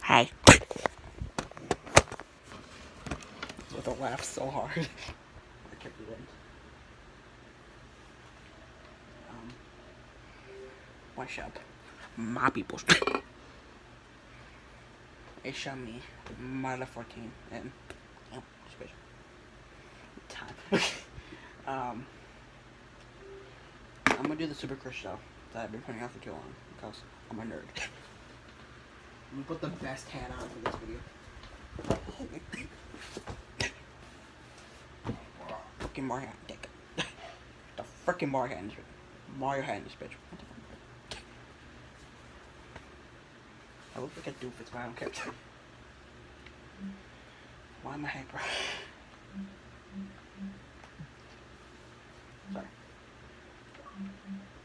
Hi. With a laugh so hard. I kept it in. What's up? My people. It showed me Mother 14 and time. I'm gonna do the Super Cris show that I've been putting out for too long because I'm a nerd. I'm gonna put the best hat on for this video. Fucking Mario hat, dick. The freaking Mario hat in this bitch. Mario hat in this bitch. What the fuck? I look like a doofus, but I don't care. Why am I hyper? Sorry.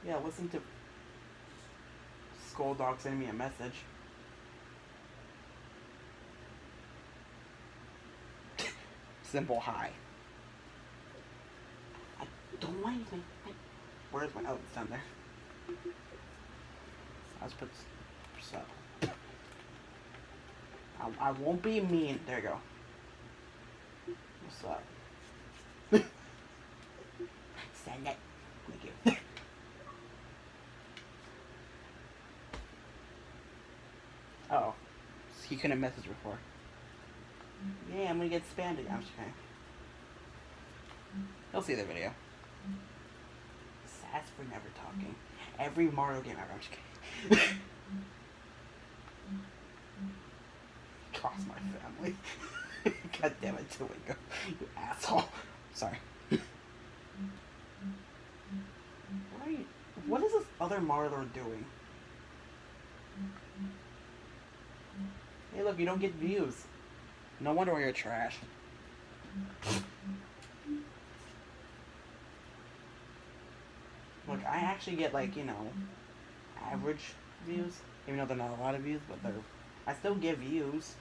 Yeah, listen to Skull Dog sending me a message. Simple hi. I don't want anything. Where's my... Oh, it's down there. Let's put... So... I won't be mean. There you go. What's up? Send it. Thank you. Oh. He couldn't message before. Yeah, I'm gonna get spammed again. I'm just kidding. He'll see the video. Sass for never talking. Every Mario game ever. I'm just kidding. Cross my family. God damn it, Twingo. You asshole. Sorry. What is this other Mario Lord doing? Hey look, you don't get views. No wonder why you're trash. Look, I actually get like, you know, average views. Even though they're not a lot of views, but I still get views.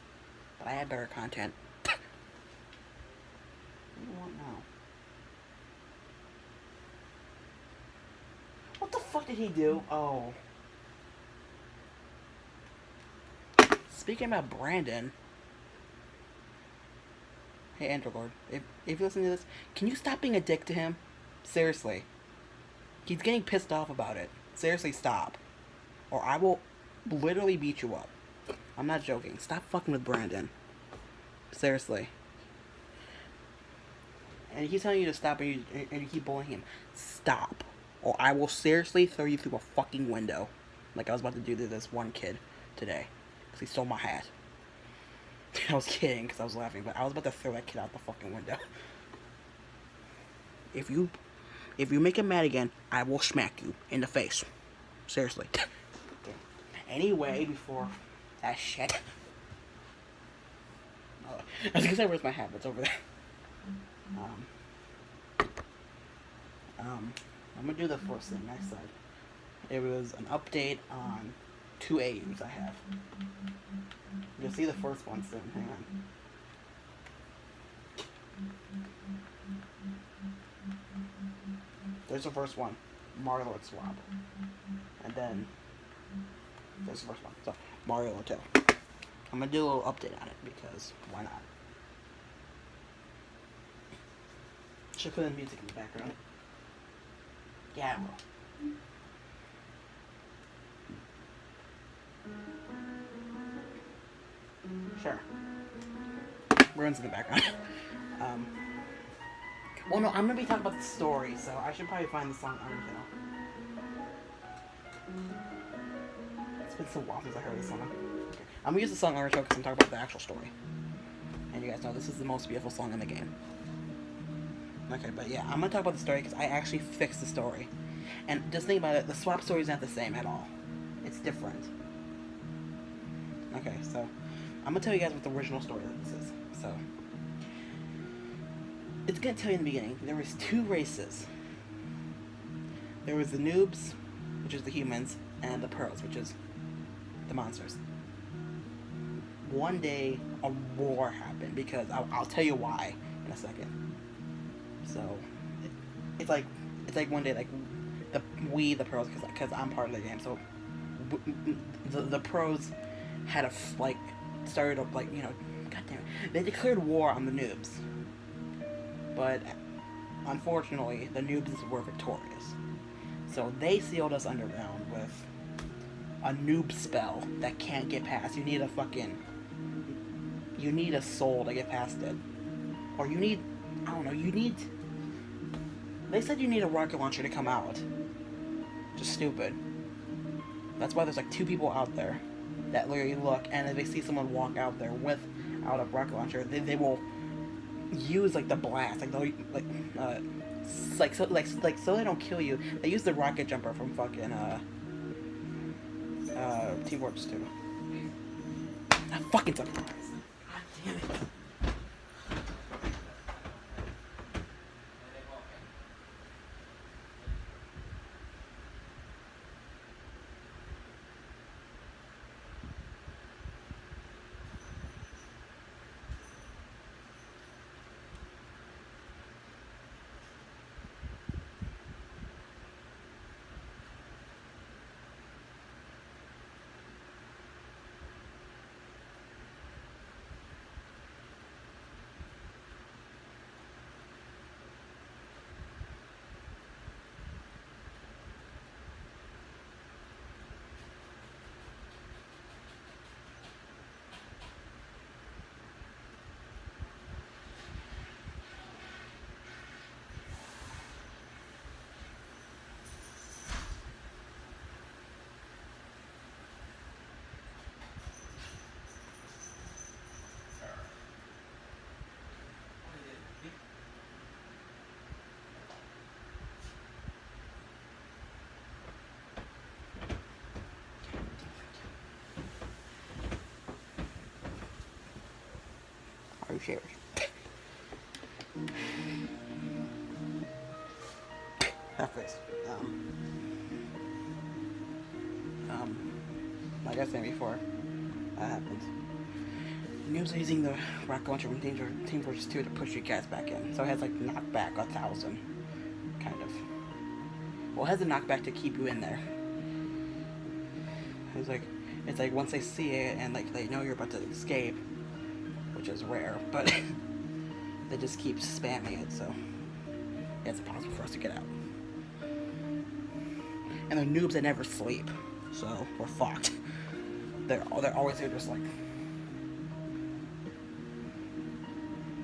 But I have better content. What do you want now? What the fuck did he do? Oh. Speaking about Brandon. Hey, EnderLord. If you listen to this, can you stop being a dick to him? Seriously. He's getting pissed off about it. Seriously, stop. Or I will literally beat you up. I'm not joking. Stop fucking with Brandon. Seriously. And he's telling you to stop and you keep bullying him. Stop. Or I will seriously throw you through a fucking window. Like I was about to do to this one kid today. Because he stole my hat. I was kidding because I was laughing. But I was about to throw that kid out the fucking window. If you make him mad again, I will smack you in the face. Seriously. Anyway, before that shit. I was gonna say, where's my hat? It's over there. I'm gonna do the first thing next slide. It was an update on 2 AUs I have. You'll see the first one soon. Hang on. There's the first one, Mario Lord Swap. And then there's the first one. So MLTale. I'm gonna do a little update on it because why not? Should put in music in the background. Yeah, I will. Sure. Ruins in the background. Well, no, I'm gonna be talking about the story, so I should probably find the song EnderLord. It's been so long since I heard this song. Okay. I'm gonna use the song EnderLord because I'm talking about the actual story. And you guys know this is the most beautiful song in the game. Okay, but yeah, I'm gonna talk about the story because I actually fixed the story. And just think about it, the swap story is not the same at all. It's different. Okay, so I'm gonna tell you guys what the original story of this is. So it's gonna tell you in the beginning, there was 2 races. There was the noobs, which is the humans, and the pros, which is the monsters. One day, a war happened, because I'll tell you why in a second. So, it's like one day, like, the pros, because I'm part of the game, so the pros had started up, like, you know, goddamn it, they declared war on the noobs. But unfortunately, the noobs were victorious. So they sealed us underground with a noob spell that can't get past. You need a soul to get past it. Or you need, I don't know, they said you need a rocket launcher to come out. Just stupid. That's why there's like 2 people out there that literally look, and if they see someone walk out there without a rocket launcher, they will use like the blast, like they'll so they don't kill you. They use the rocket jumper from fucking Team Fortress 2. I fucking suck. God damn it. Are you serious? That face. Like I said before, that happens. Noobs are using the rocket launcher from Team Fortress 2 to push you guys back in. So it has like knockback 1,000, kind of. Well, it has a knockback to keep you in there. It's like once they see it and like they know you're about to escape, which is rare, but they just keep spamming it, so it's impossible for us to get out. And they're noobs that never sleep, so we're fucked. They're always here, just like,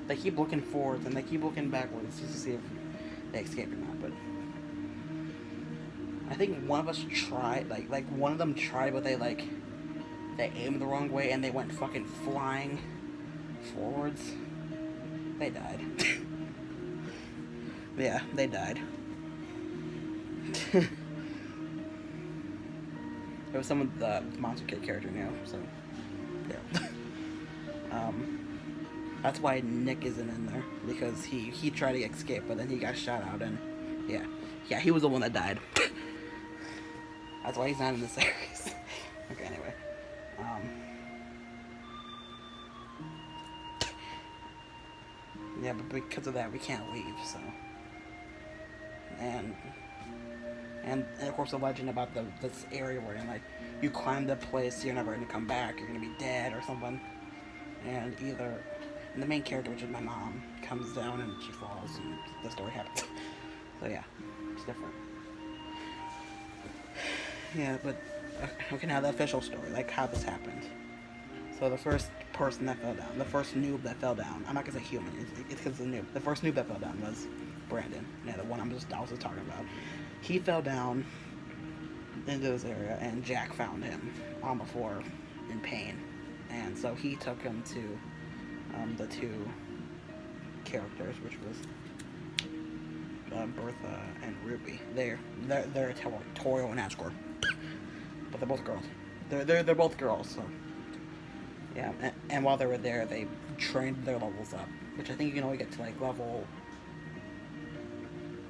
they keep looking forwards and they keep looking backwards just to see if they escape or not. But I think one of us tried, like one of them tried, but they aimed the wrong way and they went fucking flying forwards. They died. Yeah, they died. It was some of the Monster Kid character now, so yeah. That's why Nick isn't in there, because he tried to escape, but then he got shot out, and yeah, he was the one that died. That's why he's not in the series. Okay, anyway. Yeah, but because of that, we can't leave, so. And of course the legend about this area where you climb the place, you're never going to come back, you're going to be dead or something. And the main character, which is my mom, comes down and she falls and the story happens. So yeah, it's different. Yeah, but okay, now the official story, like how this happened. So the first person that fell down, the first noob that fell down, I'm not going to say human, it's because it's a noob. The first noob that fell down was Brandon. Yeah, the one I was just talking about. He fell down into this area, and Jack found him on the floor in pain, and so he took him to the 2 characters, which was Bertha and Ruby. They're Toriel and Asgore, but they're both girls. They're both girls, so yeah. And while they were there, they trained their levels up, which I think you can only get to like level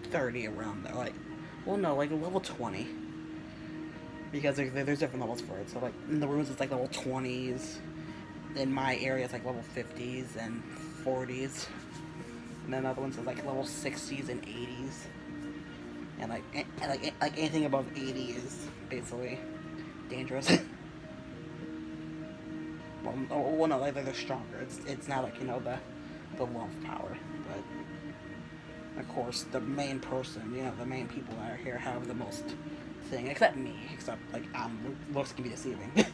30 around there, like level 20, because there's different levels for it. So like in the rooms it's like level 20s, in my area it's like level 50s and 40s, and then other ones are like level 60s and 80s, and like anything above 80 is basically dangerous. well, no, like they're stronger. It's not like, the love power, but of course the main person, the main people that are here have the most thing, except me, except like looks can be deceiving. So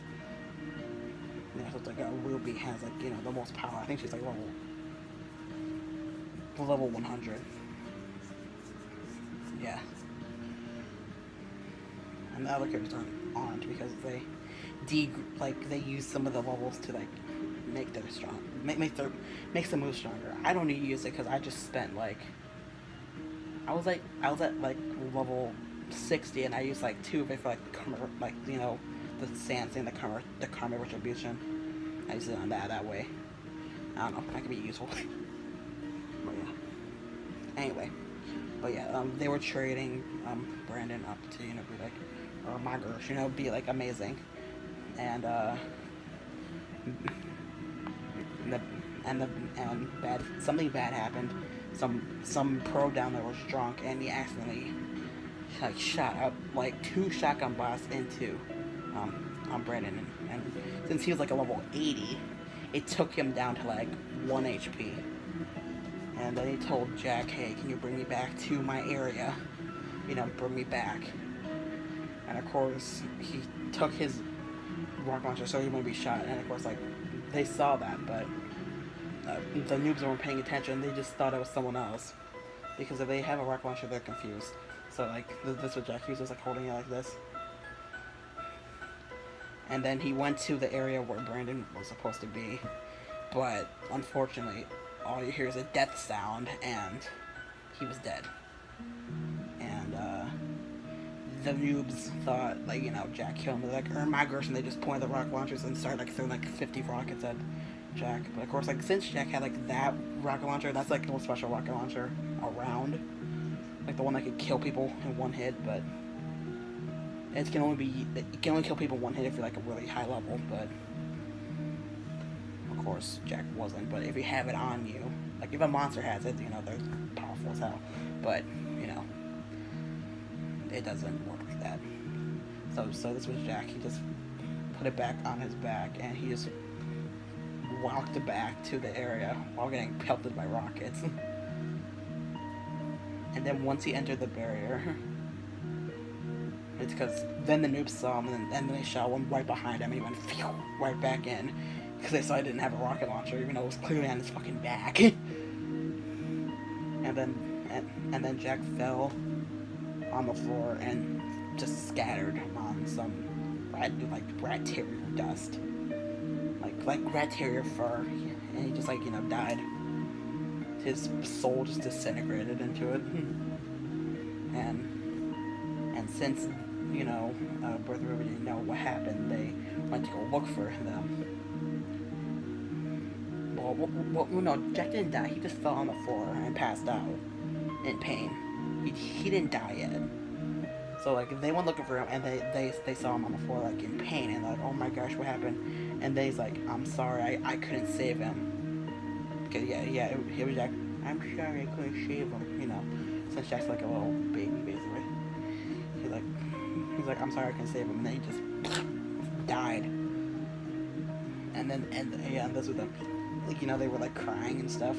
it's like Ruby has like the most power. I think she's like level 100. Yeah. And the other characters aren't because they use some of the levels to like make their strong, makes them move stronger. I don't need to use it because I just spent like I was at like level 60 and I used like 2 of it for like the sand thing, the karma retribution. I used it on that way. I don't know, that could be useful. But yeah. Anyway. But yeah, they were trading Brandon up to be like, or my girl, be like amazing, and something bad happened. Some pro down there was drunk and he accidentally like shot up like 2 shotgun blasts into on Brandon, and since he was like a level 80, it took him down to like 1 HP. And then he told Jack, hey, can you bring me back to my area? Bring me back. And of course, he took his rocket launcher so he wouldn't be shot. And of course, like, they saw that, but the noobs weren't paying attention. They just thought it was someone else. Because if they have a rocket launcher, they're confused. So, like, this was Jack. He was just, like, holding it like this. And then he went to the area where Brandon was supposed to be. But, unfortunately, all you hear is a death sound, and he was dead. And the noobs thought, like, Jack killed him. They're like, oh my gosh, and they just pointed the rocket launchers and started like throwing like 50 rockets at Jack. But of course, like, since Jack had like that rocket launcher, that's like the most special rocket launcher around, like the one that could kill people in 1 hit. But it can only kill people in 1 hit if you're like a really high level. But of course, Jack wasn't. But if you have it on you, like if a monster has it, they're powerful as hell. But it doesn't work like that. So this was Jack. He just put it back on his back, and he just walked back to the area while getting pelted by rockets. And then once he entered the barrier, it's because then the noobs saw him, and then they shot one right behind him, and he went phew, right back in, because they saw he didn't have a rocket launcher, even though it was clearly on his fucking back. and then Jack fell on the floor and just scattered on some rat terrier dust, like rat terrier fur, and he just died. His soul just disintegrated into it. And since Birth of River didn't know what happened, they went to go look for them. Well, no, Jack didn't die. He just fell on the floor and passed out in pain. He didn't die yet. So like they went looking for him, and they saw him on the floor like in pain, and like, oh my gosh, what happened? And they's like, I'm sorry, I couldn't save him. Because it was Jack. I'm sorry, I couldn't save him. Since Jack's like a little baby basically. He's like, I'm sorry, I couldn't save him, and then he just died. And this was them. Like they were like crying and stuff.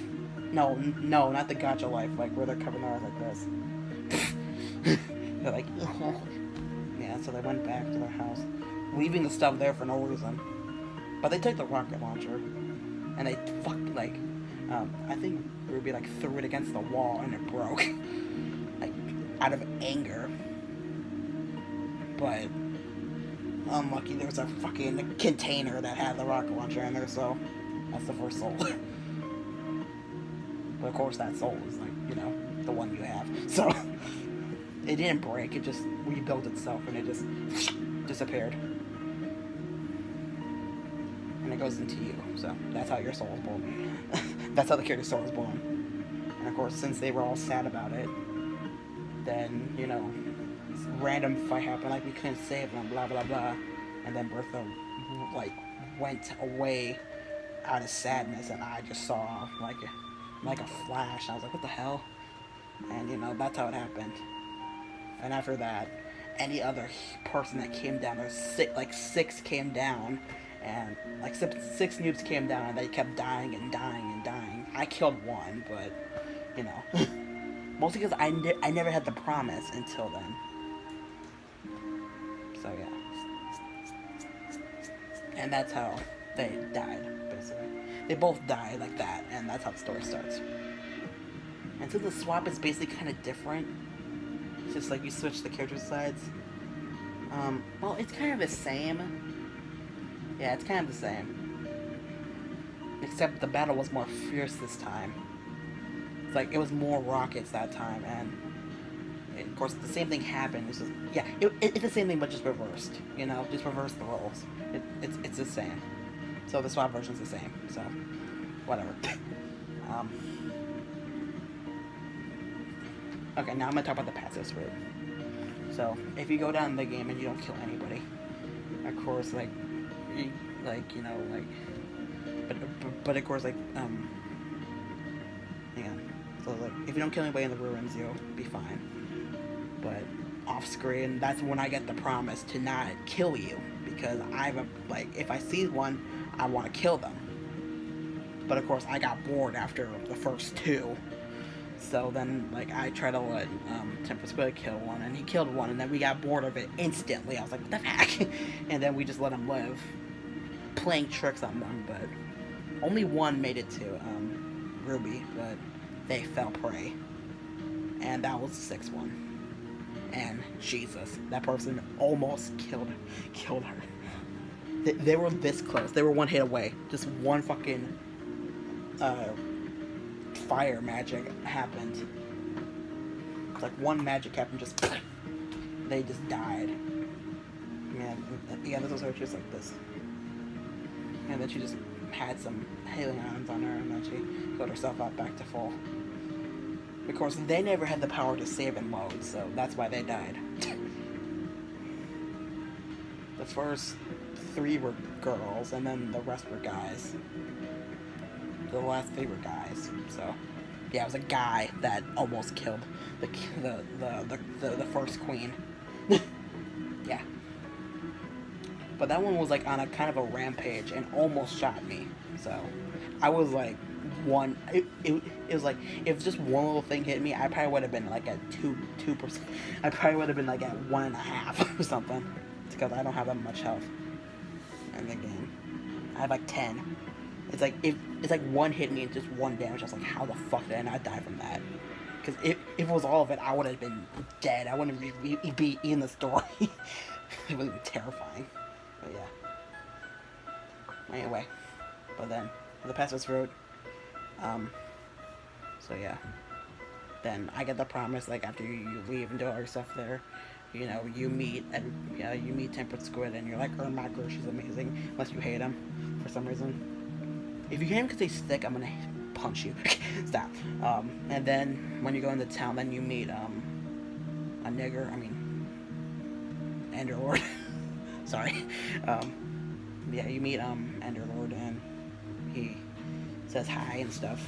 No, not the Gacha life, like where they're covering their eyes like this. They're like, oh. Yeah, so they went back to their house, leaving the stuff there for no reason. But they took the rocket launcher, and they I think Ruby threw it against the wall and it broke, like out of anger. But unlucky, there was a fucking container that had the rocket launcher in there, so that's the first soul. But of course, that soul is the one you have. So it didn't break; it just rebuilt itself, and it just disappeared. And it goes into you. So that's how your soul is born. That's how the character's soul is born. And of course, since they were all sad about it, then random fight happened, like we couldn't save them, blah blah blah. And then Bertha went away out of sadness, and I just saw like a flash. I was like, what the hell? And that's how it happened. And after that, any other person that came down, there's six came down, and like six noobs came down, and they kept dying and dying and dying. I killed one, but you know, mostly because I never had the promise until then. So yeah, and that's how they died. Basically, they both died like that, and that's how the story starts. And so the swap is basically kind of different. It's just like you switch the character sides. Well, it's kind of the same. Yeah, it's kind of the same. Except the battle was more fierce this time. It's like it was more rockets that time, and of course the same thing happened. It's just, yeah, it's the same thing but just reversed. You know, just reverse the roles. It's the same. So the swap version's the same. So whatever. Okay, now I'm gonna talk about the passive route. So if you go down the game and you don't kill anybody, of course, but of course, hang on. So like, if you don't kill anybody in the ruins, you'll be fine. But off screen, that's when I get the promise to not kill you, because if I see one, I want to kill them. But of course, I got bored after the first two. So then, like, I tried to let TemperateSquid kill one, and he killed one, and then we got bored of it instantly. I was like, what the heck? And then we just let him live, playing tricks on them, but only one made it to Ruby, but they fell prey. And that was the sixth one. And Jesus, that person almost killed her. They were this close. They were one hit away. Just one fucking fire magic happened. Like one magic happened, just they just died. Yeah, this was her just like this. And then she just had some healing items on her, and then she got herself up back to full. Of course, they never had the power to save and load, so that's why they died. The first three were girls, and then the rest were guys. The last three were guys, so yeah, it was a guy that almost killed the first queen. Yeah, but that one was like on a kind of a rampage and almost shot me. So I was like it was like if just one little thing hit me, I probably would have been like at 2%. I probably would have been like at 1.5 or something, because I don't have that much health in the game. I have like 10. It's like one hit me and just one damage. I was like, how the fuck did I not die from that? Because if it was all of it, I would have been dead. I wouldn't be in the story. It would have been terrifying. But yeah. Anyway, but then the passive route. So yeah. Then I get the promise, like, after you leave and do all your stuff there, you know, you meet TemperateSquid, and you're like, oh my gosh, she's amazing. Unless you hate him for some reason. If you hate him because he's thick, I'm gonna punch you. Stop. And then when you go into town, then you meet a nigger. I mean, EnderLord. Sorry. Yeah, you meet EnderLord, and he says hi and stuff.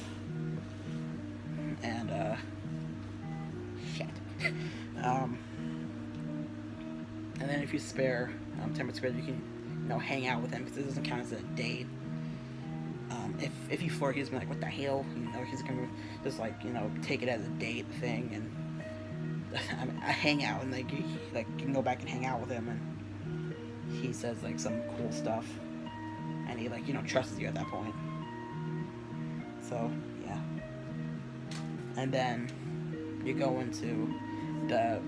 And shit. And then if you spare TemperateSquid, you can, you know, hang out with him, because it doesn't count as a date. If you flirt, he's gonna be like, what the hell? You know, he's gonna just, like, you know, take it as a date thing, and I hang out, and like you can go back and hang out with him, and he says like some cool stuff, and he, like, you know, trusts you at that point. So yeah. And then you go into the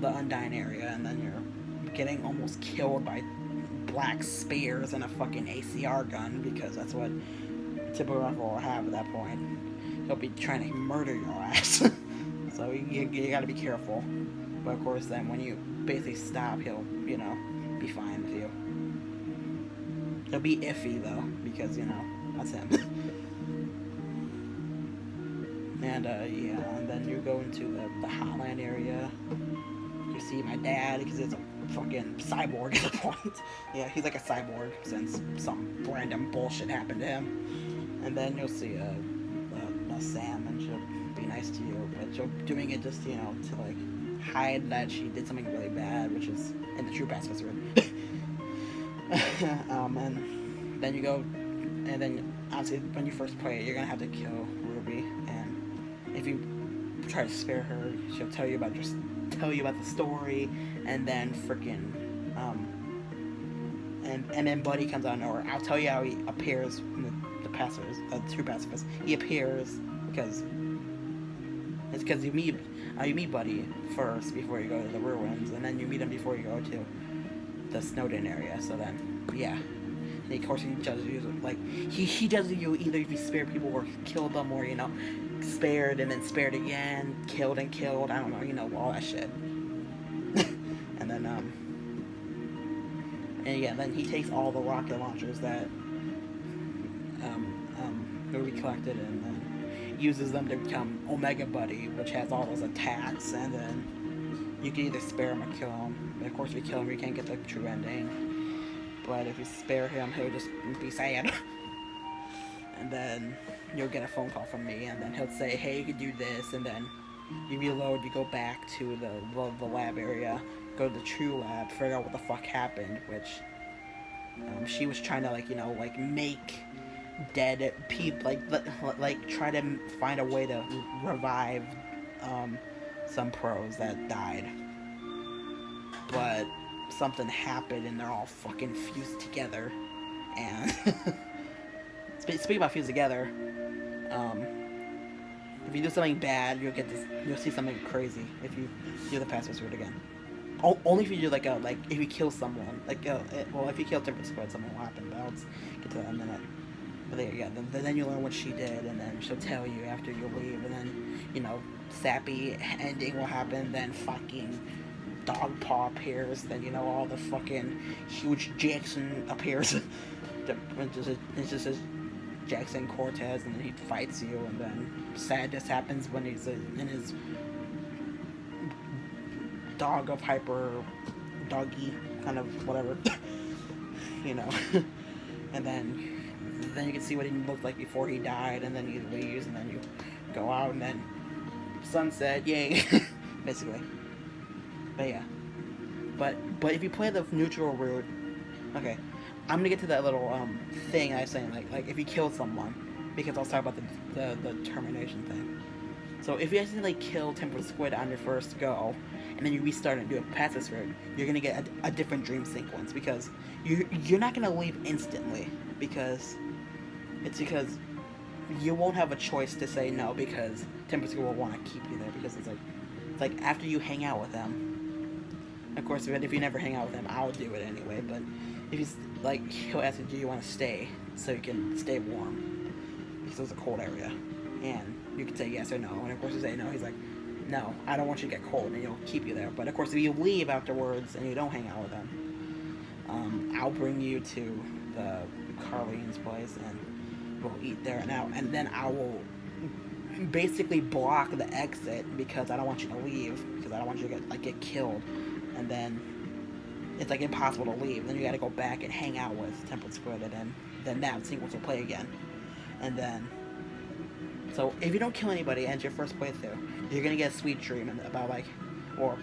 Undying area, and then you're getting almost killed by black spears and a fucking ACR gun, because that's what TemperateSquid will have at that point. He'll be trying to murder your ass. So you gotta be careful. But of course, then when you basically stop, he'll, you know, be fine with you. He'll be iffy though, because, you know, that's him. And yeah, and then you go into the Hotline area. You see my dad, because it's a fucking cyborg at the point. Yeah, he's like a cyborg since some random bullshit happened to him. And then you'll see Sam, and she'll be nice to you, but she'll doing it just, you know, to like hide that she did something really bad, which is in the true pacifist room. And then you go, and then obviously when you first play it, you're gonna have to kill Ruby, and if you try to spare her, she'll tell you about the story, and then freaking and then Buddy comes out of nowhere. I'll tell you how he appears in the true pacifists. He appears because you meet Buddy first before you go to the ruins, and then you meet him before you go to the Snowden area. So then, yeah. And of course, he judges you like he judges you either if you spare people or killed them, or spared and then spared again, killed and killed. I don't know, all that shit. And then and yeah, then he takes all the rocket launchers that Ruby collected, and then uses them to become Omega Buddy, which has all those attacks, and then you can either spare him or kill him. But of course, if you kill him, you can't get the true ending. But if you spare him, he'll just be sad. And then you'll get a phone call from me, and then he'll say, hey, you can do this, and then you reload, you go back to the lab area, go to the true lab, figure out what the fuck happened, which she was trying to make dead people, like try to find a way to revive some pros that died, but something happened and they're all fucking fused together. And speaking about fused together, if you do something bad, you'll see something crazy if you do the password again. Only if you do if you kill someone, if you kill TemperateSquid, something will happen. But I'll get to that in a minute. But then you learn what she did, and then she'll tell you after you leave, and then sappy ending will happen. Then fucking dog paw appears. Then all the fucking huge Jackson appears. It's just Jackson Cortez, and then he fights you, and then sadness happens when he's in his dog of hyper doggy kind of whatever. And then you can see what he looked like before he died, and then he leaves, and then you go out, and then sunset, yay. Basically. But yeah, but if you play the neutral route, okay, I'm gonna get to that little thing I was saying, like if you kill someone, because I'll talk about the termination thing. So if you accidentally kill TemperateSquid on your first go, and then you restart and do a passive route, you're gonna get a different dream sequence, because you're not gonna leave instantly, because you won't have a choice to say no, because TemperateSquid will want to keep you there, because it's like after you hang out with them. Of course, if you never hang out with them, I'll do it anyway. But if he's he'll ask you, do you want to stay so you can stay warm, because it's a cold area, and you can say yes or no. And of course, you say no. He's like, no, I don't want you to get cold, and he'll keep you there. But of course, if you leave afterwards and you don't hang out with them, I'll bring you to the Carlene's place, and we'll eat there and then I will basically block the exit, because I don't want you to leave, because I don't want you to get killed, and then it's impossible to leave. Then you gotta go back and hang out with TemperateSquid, and then that sequence will play again. And then, so if you don't kill anybody and it's your first playthrough, you're gonna get a sweet dream about or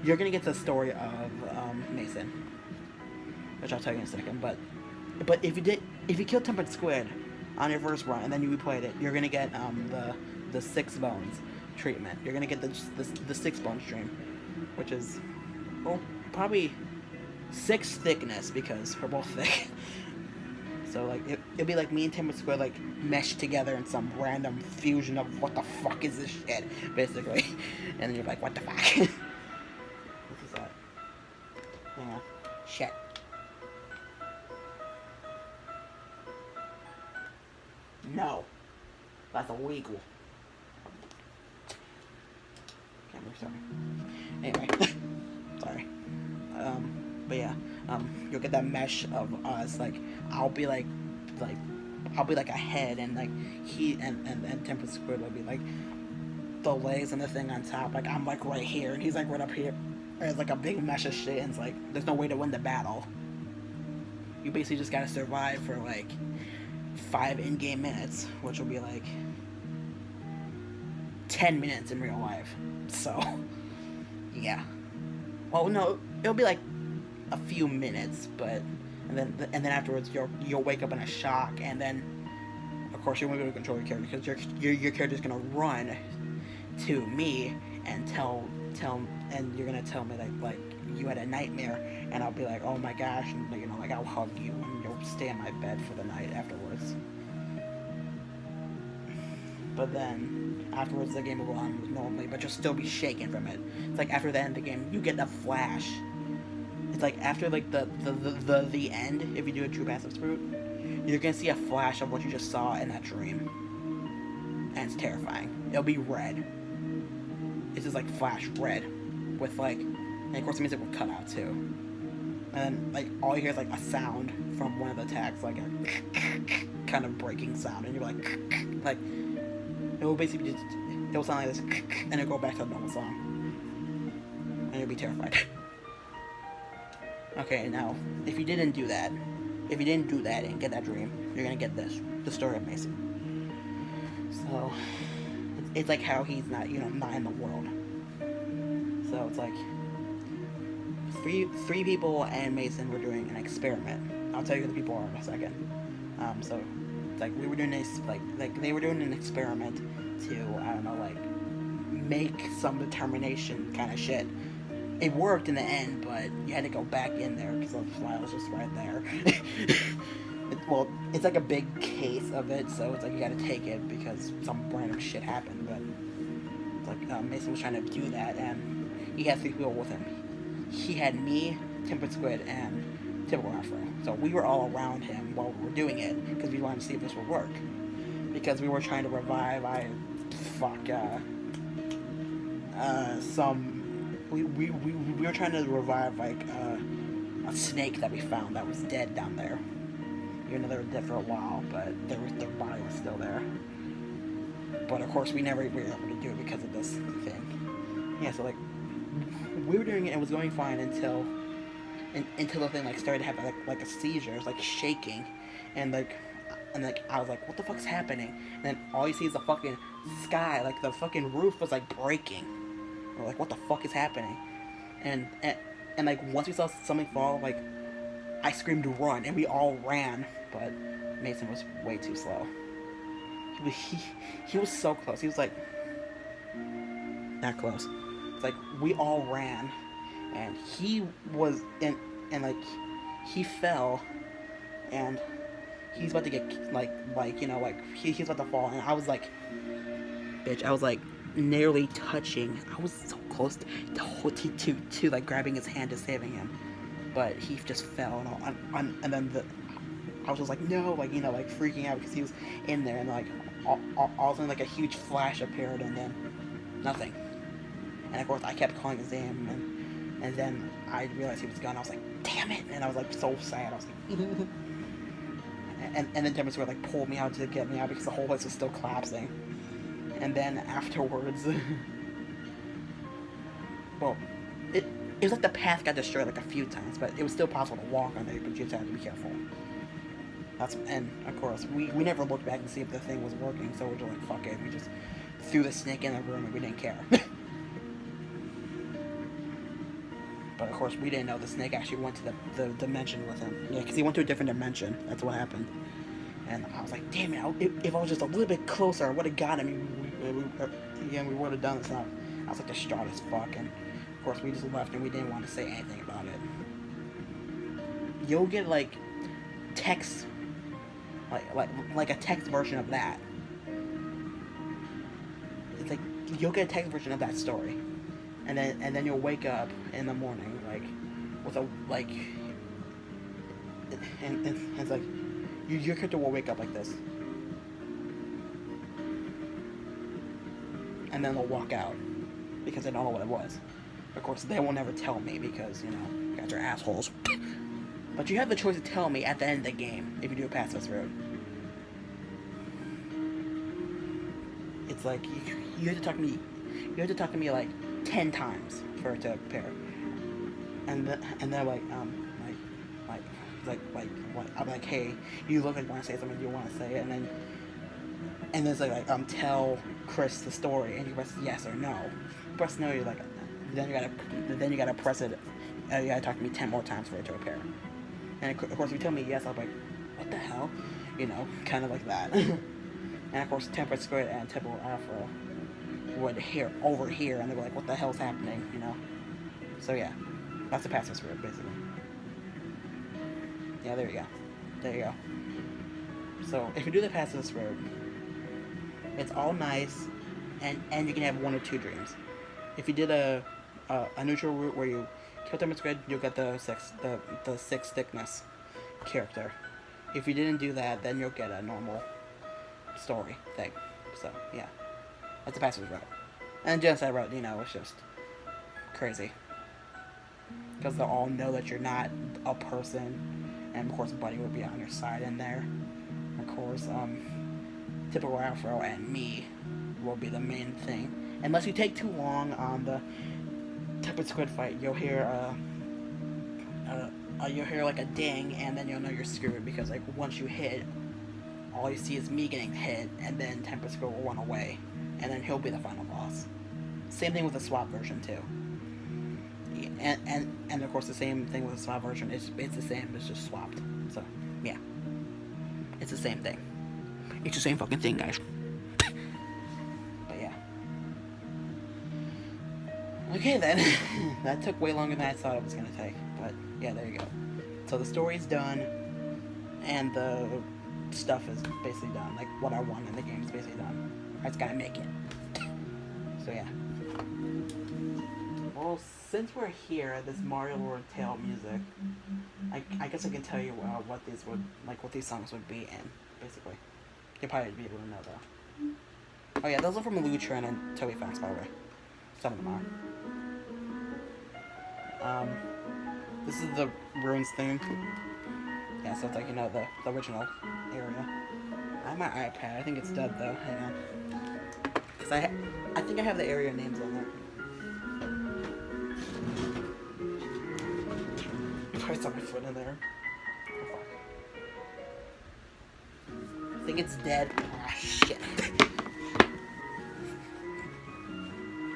you're gonna get the story of Mason, which I'll tell you in a second. But if you kill TemperateSquid on your first run and then you replayed it, you're gonna get the 6 bones treatment. You're gonna get the 6 bones dream, which is probably 6 thickness, because we're both thick. So it'd be like me and TemperateSquid meshed together in some random fusion of what the fuck is this shit, basically. And then you're like, what the fuck? What is that? Hang on. Shit. No. That's illegal. Sorry. Anyway. Sorry. But yeah. You'll get that mesh of us. I'll be like a head, and he and TemperateSquid will be the legs and the thing on top. I'm right here, and he's right up here. There's a big mesh of shit, and it's there's no way to win the battle. You basically just gotta survive for 5 in-game minutes, which will be 10 minutes in real life. So, yeah. Well, no, it'll be a few minutes, but and then afterwards you'll wake up in a shock, and then of course you won't be able to control your character because your character's gonna run to me and and you're gonna tell me like you had a nightmare, and I'll be like, oh my gosh, and you know, like I'll hug you and you'll stay in my bed for the night afterwards. But then afterwards the game will go on normally, but you'll still be shaken from it. It's like after the end of the game, you get a flash. It's like after like the end, if you do a true passive route, you're gonna see a flash of what you just saw in that dream, and it's terrifying. It'll be red. It's just like flash red, with like, and of course the music will cut out too. And then like all you hear is like a sound from one of the attacks, like a kind of breaking sound, and you're like it will basically just, it will sound like this, and it'll go back to the normal song, and you'll be terrified. Okay, now if you didn't do that and get that dream, you're gonna get this, the story of Mason. So it's like how he's not, you know, not in the world. So it's like three people and Mason were doing an experiment. I'll tell you who the people are in a second. So it's like we were doing this, like they were doing an experiment to, I don't know, like make some determination kind of shit. It worked in the end, but you had to go back in there because the file was just right there. Well, it's like a big case of it, so it's like you gotta take it because some random shit happened. But it's like Mason was trying to do that, and he had 3 people with him. He had me, TemperateSquid, and Typical Afro. So we were all around him while we were doing it because we wanted to see if this would work. Because we were trying to revive, we were trying to revive like a snake that we found that was dead down there. Even though they were dead for a while, but their body was still there. But of course we never were able to do it because of this thing. Yeah, so like we were doing it and it was going fine until the thing like started to have like a seizure. It was like shaking, and I was like, what the fuck's happening? And then all you see is the fucking sky, like the fucking roof was like breaking. We're like, what the fuck is happening? And like once we saw something fall, like I screamed run, and we all ran, but Mason was way too slow. He was so close. He was like that close. It's like we all ran, and he was and like he fell, and he's about to get like you know, like he's about to fall, and I was like, bitch, I was like nearly touching. I was so close to like grabbing his hand to saving him, but he just fell, and then I was just like, no, like, you know, like freaking out because he was in there, and like all of a sudden like a huge flash appeared, and then nothing. And of course I kept calling his name, and then I realized he was gone. I was like, damn it, and I was like so sad. I was like and then TemperateSquid like pulled me out to get me out because the whole place was still collapsing. And then afterwards, well, it was like the path got destroyed like a few times, but it was still possible to walk on it, but you just had to be careful. And of course, we never looked back to see if the thing was working, so we're just like, fuck it, we just threw the snake in the room and we didn't care. But of course, we didn't know the snake actually went to the dimension with him. Yeah, because he went to a different dimension. That's what happened. And I was like, damn it, if I was just a little bit closer, I would have got him. We would have done this. And I was like distraught as fuck. And of course, we just left and we didn't want to say anything about it. You'll get like text, like a text version of that. It's like you'll get a text version of that story, and then you'll wake up in the morning like with a like, and it's like your character will wake up like this, and then they'll walk out because they don't know what it was. Of course, they will never tell me because, you know, you guys are assholes. But you have the choice to tell me at the end of the game if you do a pass this road. It's like you have to talk to me. You have to talk to me like 10 times for it to appear. And they're like what? I'm like, hey, you look like you want to say something. Do you want to say it? And then it's like tell Cris the story, and you press yes or no. Press no, you're like, then you gotta press it. You gotta talk to me 10 more times for it to appear. And of course, if you tell me yes, I'll be like, what the hell? You know, kind of like that. And of course, TemperateSquid and TemperateSquid would overhear, and they'd be like, what the hell's happening, you know? So yeah, that's the passive word, basically. Yeah, there you go. There you go. So, if you do the passive word, it's all nice, and you can have 1 or 2 dreams. If you did a neutral route where you kill TemperateSquid, you'll get the 6 thickness character. If you didn't do that, then you'll get a normal story thing. So, yeah. That's the passive route. And genocide route, you know, it's just crazy. Because they'll all know that you're not a person. And of course, Buddy would be on your side in there. Of course, Typical Afro and me will be the main thing. Unless you take too long on the TemperateSquid fight, you'll hear like a ding, and then you'll know you're screwed, because like once you hit, all you see is me getting hit, and then TemperateSquid will run away, and then he'll be the final boss. Same thing with the swap version too. And of course the same thing with the swap version. It's the same. It's just swapped. So yeah, it's the same thing. It's the same fucking thing, guys. But yeah. Okay then. That took way longer than I thought it was gonna take. But yeah, there you go. So the story's done, and the stuff is basically done. Like what I want in the game is basically done. I just gotta make it. So yeah. Well, since we're here at this MLTale music, I guess I can tell you what these songs would be in, basically. You'll probably be able to know though. Oh yeah, those are from Lutron and Toby Fox, by the way. Some of them are. This is the Ruins theme. Yeah, so it's like, you know, the original area. I have my iPad. I think it's dead though. Hang on. Cause I think I have the area names on there. I saw my foot in there. Oh, fuck. I think it's dead. Ah, shit.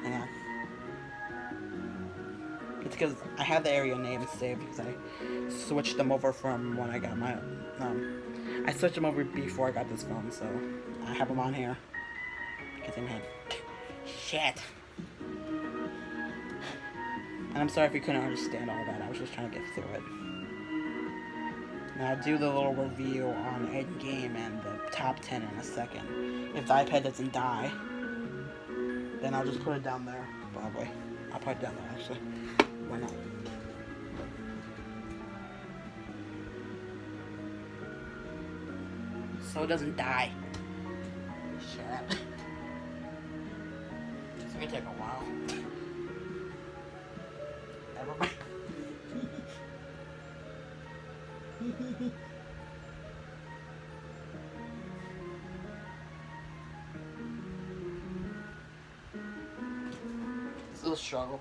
Hang on. It's because I have the area names saved because I switched them over from when I got my... I switched them over before I got this phone, so I have them on here. Because I'm head. Shit. And I'm sorry if you couldn't understand all that. I was just trying to get through it. Now I'll do the little review on Endgame and the top 10 in a second. If the iPad doesn't die, then I'll just put it down there, probably. I'll put it down there, actually. Why not? So it doesn't die. Shut up. It's gonna take a while. Never mind. It's a little struggle.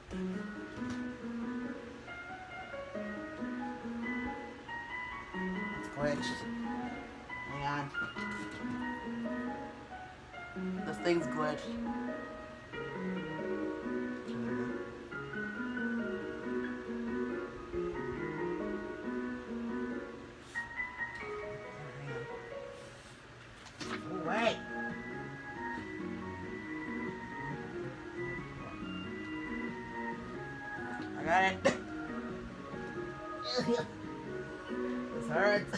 It's glitched. Hang on. This thing's glitched. Alright. I got it. This hurts.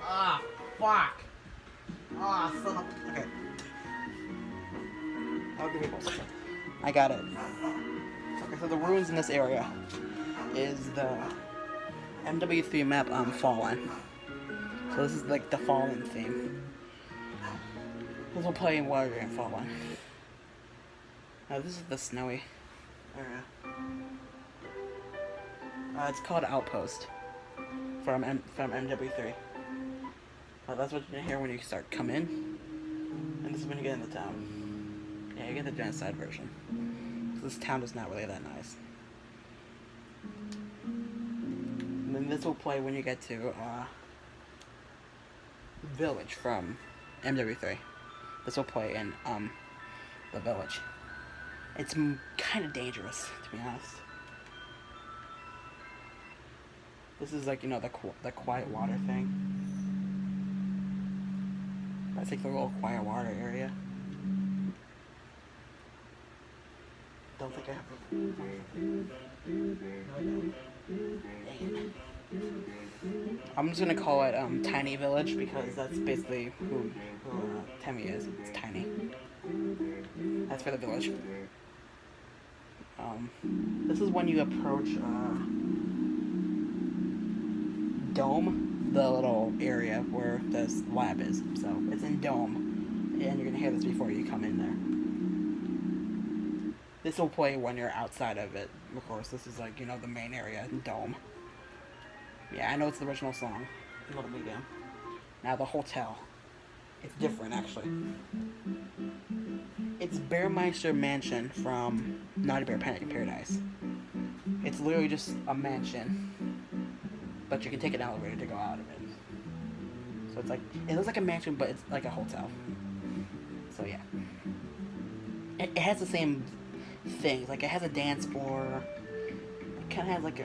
Ah, fuck. Ah, son of... Okay. I'll give you both. I got it. Okay, so the ruins in this area is the MW3 map Fallen. So this is like the Fallen theme. This will play in Water and Fallen. Now this is the snowy area. It's called Outpost from MW3. That's what you're gonna hear when you start coming. And this is when you get into town. Yeah, you get the genocide version. So this town is not really that nice. And then this will play when you get to Village from MW3. This will play in the Village. It's kind of dangerous, to be honest. This is like, the quiet water thing. That's like the little quiet water area. Don't think I have I'm just gonna call it Tiny Village because that's basically who Temmie is. It's tiny. That's for the village. This is when you approach Dome, the little area where the lab is. So it's in Dome, and you're gonna hear this before you come in there. This will play when you're outside of it. Of course, this is like, the main area, Dome. Yeah, I know it's the original song. Little Medium. Now the hotel. It's different, actually. It's Bearmeister Mansion from Naughty Bear Panic in Paradise. It's literally just a mansion, but you can take an elevator to go out of it. So it's like, it looks like a mansion, but it's like a hotel. So yeah. It has the same things. Like, it has a dance floor. It kind of has like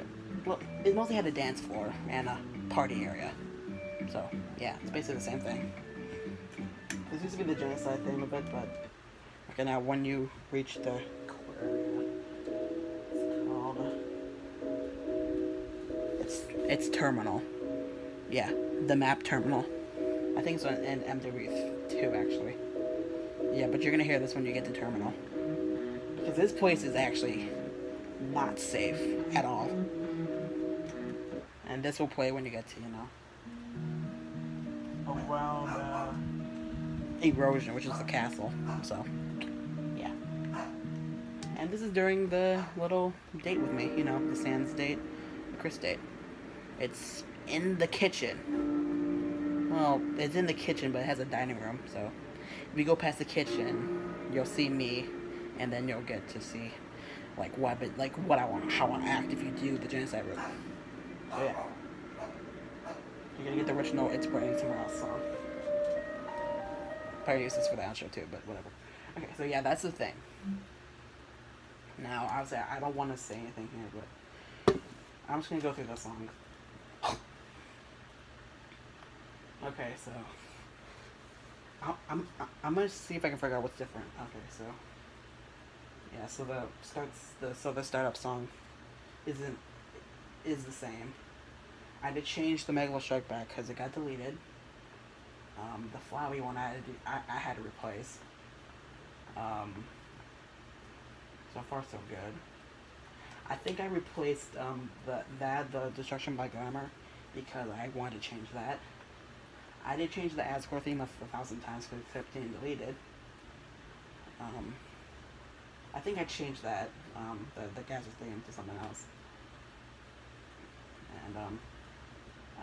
it mostly had a dance floor and a party area. So yeah, it's basically the same thing. This used to be the genocide thing of it, but okay, now when you reach the area, it's called, it's Terminal. Yeah, the map Terminal. I think it's in MW2 actually. Yeah, but you're gonna hear this when you get to Terminal. Because this place is actually not safe at all. And this will play when you get to, around Erosion, which is the castle. So, yeah. And this is during the little date with me, the Sans date, the Cris date. It's in the kitchen. Well, it's in the kitchen, but it has a dining room, so if you go past the kitchen, you'll see me, and then you'll get to see how I act if you do the genocide route. So yeah, you're gonna get the original "It's Burning Somewhere Else" song. Probably use this for the outro too, but whatever. Okay, so yeah, that's the thing. Now, obviously, I don't want to say anything here, but I'm just gonna go through the song. Okay, so I'm gonna see if I can figure out what's different. Okay, so yeah, so the startup song is the same. I had to change the Megalo Strike Back because it got deleted. The Flowey one I had to replace. So far so good. I think I replaced the Destruction by Glamour because I wanted to change that. I did change the Asgore theme 1,000 times because it kept getting deleted. I think I changed that, the Gazer theme to something else.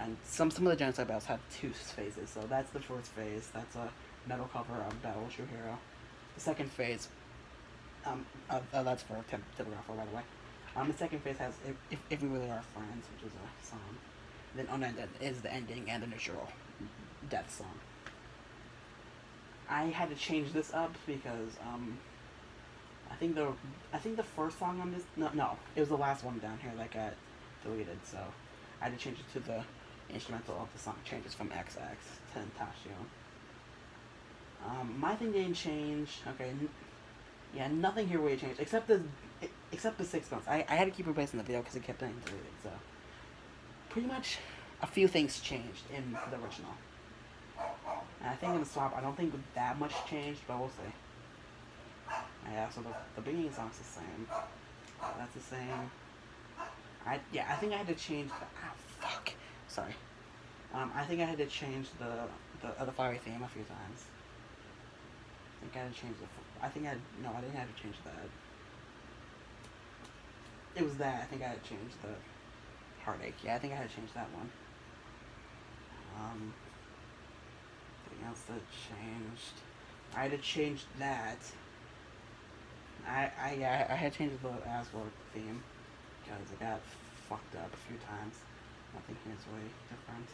And some of the genocide battles had 2 phases, so that's the first phase. That's a metal cover of Battle of True Hero. The second phase, that's for Typographer, by the way. The second phase has If We Really Are Friends, which is a song. Then Unended is the ending and the neutral death song. I had to change this up because I think the first song on this no it was the last one down here that got deleted, so I had to change it to the instrumental of the song changes from XX to Tashio. My thing didn't change. Okay, yeah, nothing here really changed except the 6 months. I had to keep replacing the video because it kept getting deleted. So pretty much a few things changed in the original. And I think in the swap, I don't think that much changed, but we'll see. Yeah, so the beginning song's the same. That's the same. I think I had to change fuck. Sorry. I think I had to change the fiery theme a few times. I think I had to change I didn't have to change that. It was that. I think I had to change the Heartache. Yeah, I think I had to change that one. Anything else that changed? I had to change that. I had to change the Asgore theme because it got fucked up a few times. Nothing here is really different.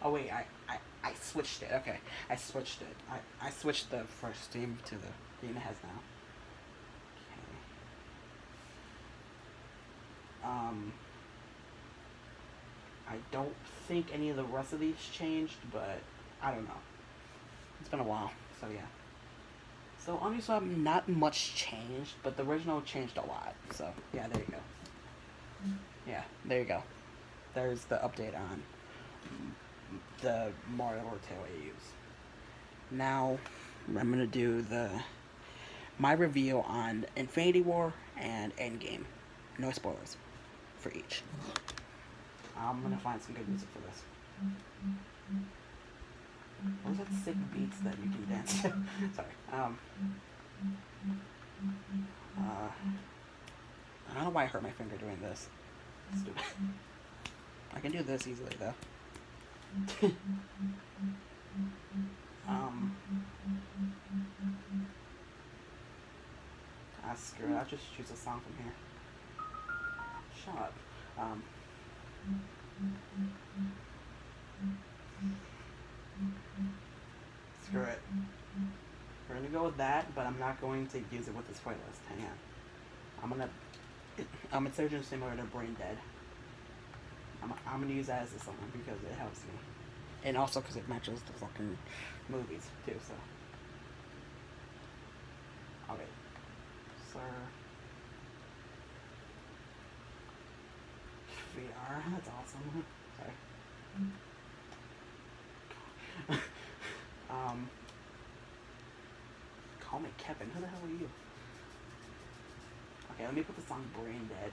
Oh wait, I switched it. Okay, I switched it. I switched the first theme to the theme it has now. Okay. I don't think any of the rest of these changed, but I don't know. It's been a while, so yeah. So on YouTube, not much changed, but the original changed a lot. So yeah, there you go. Yeah, there you go. There's the update on the Mario Tale I use. Now I'm gonna do my review on Infinity War and Endgame. No spoilers for each. I'm gonna find some good music for this. What is that sick beats that you can dance to? Sorry. I don't know why I hurt my finger doing this. Stupid. I can do this easily though. Screw it. I'll just choose a song from here. Shut up. Screw it. We're gonna go with that, but I'm not going to use it with this playlist. Hang on. It's Surgeon Simulator Brain Dead. I'm gonna use that as a song because it helps me. And also because it matches the fucking movies, too, so. Okay. Sir. VR, that's awesome. Sorry. Call me Kevin. Who the hell are you? Okay, let me put the song Brain Dead.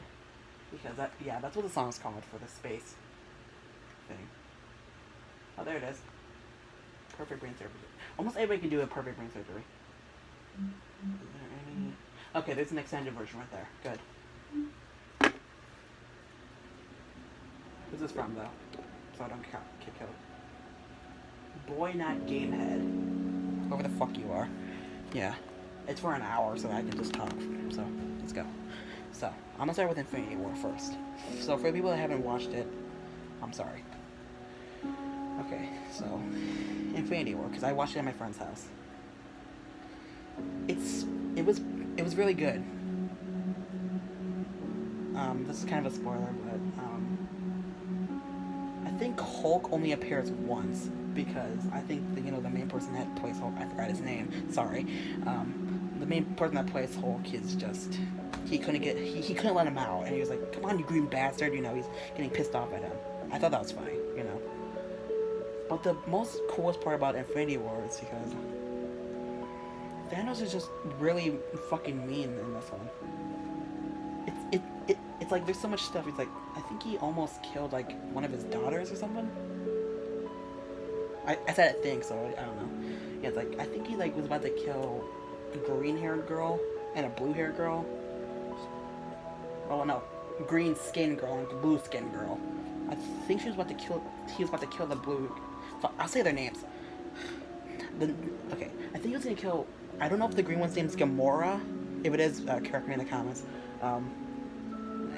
Because that's what the song's called for the space thing. Oh, there it is. Perfect brain surgery. Almost everybody can do a perfect brain surgery. Is there any... Okay, there's an extended version right there. Good. Who's this from, though? So I don't get killed. Boy Not Gamehead. Whoever the fuck you are. Yeah. It's for an hour, so I can just talk. So, let's go. So, I'm gonna start with Infinity War first. So, for the people that haven't watched it, I'm sorry. Okay, so, Infinity War, because I watched it at my friend's house. It was really good. This is kind of a spoiler, but, I think Hulk only appears once, because I think, the main person that plays Hulk, I forgot his name, sorry, the main person that plays Hulk is just, he couldn't let him out, and he was like, come on, you green bastard, he's getting pissed off at him. I thought that was funny, But the most coolest part about Infinity War is because Thanos is just really fucking mean in this one. It's like there's so much stuff. He's like, I think he almost killed like one of his daughters or something. I said I think, so I don't know. Yeah, it's like I think he like was about to kill a green-haired girl and a blue-haired girl. Oh no, green-skinned girl and blue-skinned girl. I think he was about to kill the blue. I'll say their names. Okay, I think he was gonna kill. I don't know if the green one's name is Gamora. If it is, correct me in the comments.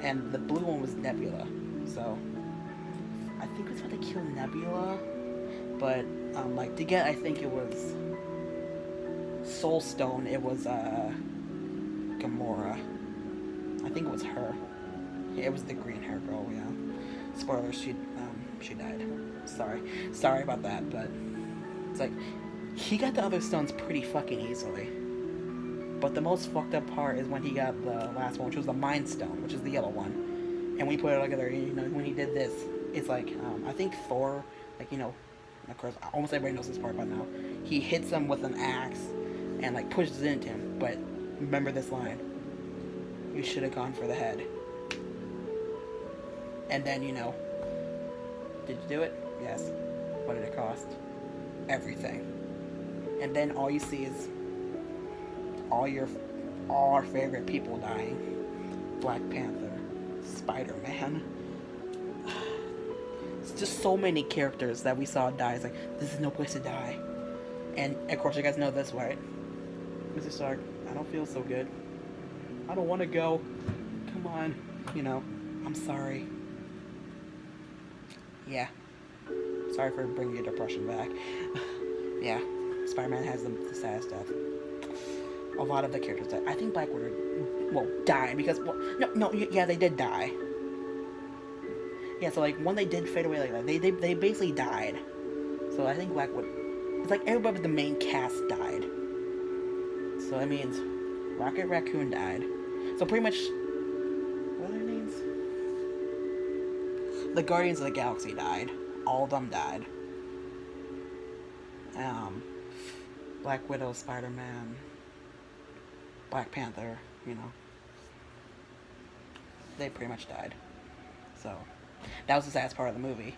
And the blue one was Nebula. So I think he was about to kill Nebula, but to get, I think it was Soul Stone. It was Gamora. I think it was her. Yeah, it was the green hair girl. Yeah. Spoilers. She died. Sorry about that, but it's like he got the other stones pretty fucking easily. But the most fucked up part is when he got the last one, which was the Mind Stone, which is the yellow one. And when he put it together, when he did this, it's like I think Thor, of course, almost everybody knows this part by now. He hits him with an axe and pushes it into him. But remember this line: "You should have gone for the head." And then did you do it? Yes. What did it cost? Everything. And then all you see is all our favorite people dying. Black Panther, Spider-Man. It's just so many characters that we saw die. It's like, this is no place to die. And of course you guys know this, right? Mr. Stark, I don't feel so good. I don't want to go. Come on. I'm sorry. Yeah. So sorry for bringing your depression back. Yeah, Spider-Man has the saddest death. A lot of the characters died. I think Black Widow, well, died because, well, no, yeah, they did die. Yeah, so like when they did fade away like that, they basically died. So I think Black Widow, it's like everybody but the main cast died. So that means Rocket Raccoon died. So pretty much, what are their names? The Guardians of the Galaxy died. All of them died. Black Widow, Spider-Man, Black Panther, you know. They pretty much died. So, that was the saddest part of the movie.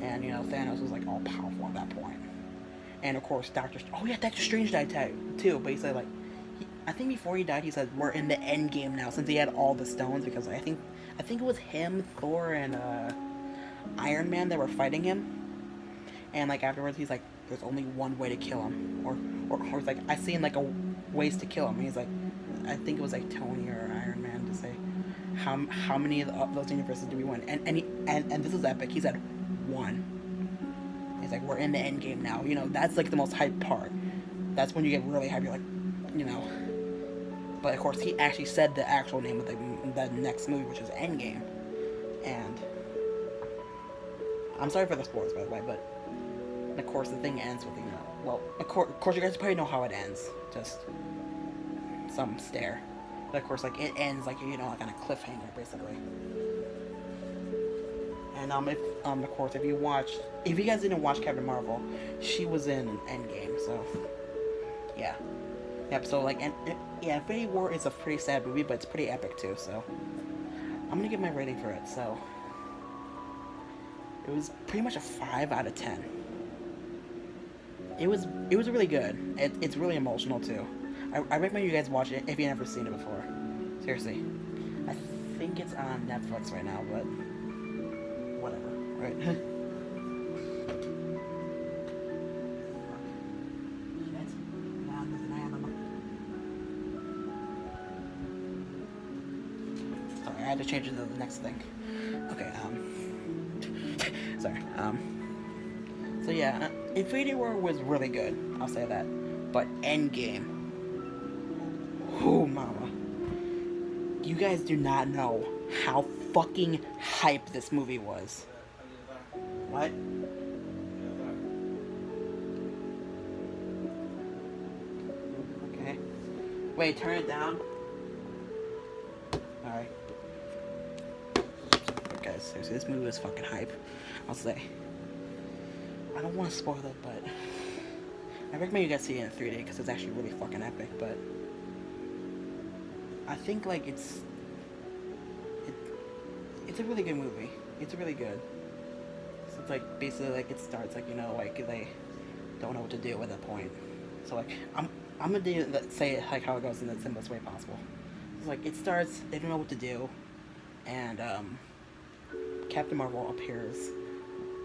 And, you know, Thanos was, like, all powerful at that point. And, of course, Doctor Strange died too. But he said, like, I think before he died, he said, we're in the Endgame now, since he had all the stones. Because I think it was him, Thor, and Iron Man that were fighting him. And, like, afterwards, he's like, there's only one way to kill him. Or it's like, I seen, like, ways to kill him. And he's like, I think it was, like, Tony or Iron Man to say, how many of those universes do we win? And this is epic. He said, one. He's like, we're in the end game now. You know, that's, like, the most hype part. That's when you get really hype. You're like, you know. But, of course, he actually said the actual name of the next movie, which is Endgame. And I'm sorry for the spoilers, by the way, but of course the thing ends with, you know, well, of course you guys probably know how it ends. Just some stare. But of course, like, it ends, like, you know, like on a cliffhanger, basically. And of course, if you guys didn't watch Captain Marvel, she was in Endgame, so yeah. Yep, so like, yeah, Infinity War is a pretty sad movie, but it's pretty epic too, so I'm gonna give my rating for it. So it was pretty much a 5 out of 10. It was really good. It's really emotional too. I recommend you guys watch it if you've never seen it before. Seriously. I think it's on Netflix right now, but whatever, right? Sorry, I had to change it to the next thing. Okay, sorry, so yeah, Infinity War was really good, I'll say that. But Endgame, oh mama, you guys do not know how fucking hype this movie was. What? Okay. Wait, turn it down. Alright. Guys, seriously, this movie was fucking hype, I'll say. I don't want to spoil it, but I recommend you guys see it in 3D because it's actually really fucking epic. But I think, like, it's a really good movie. It's really good. So it's like, basically, like, it starts, like, you know, like, they don't know what to do at that point. So, like, I'm gonna say it like how it goes in the simplest way possible. It's like, it starts, they don't know what to do, and Captain Marvel appears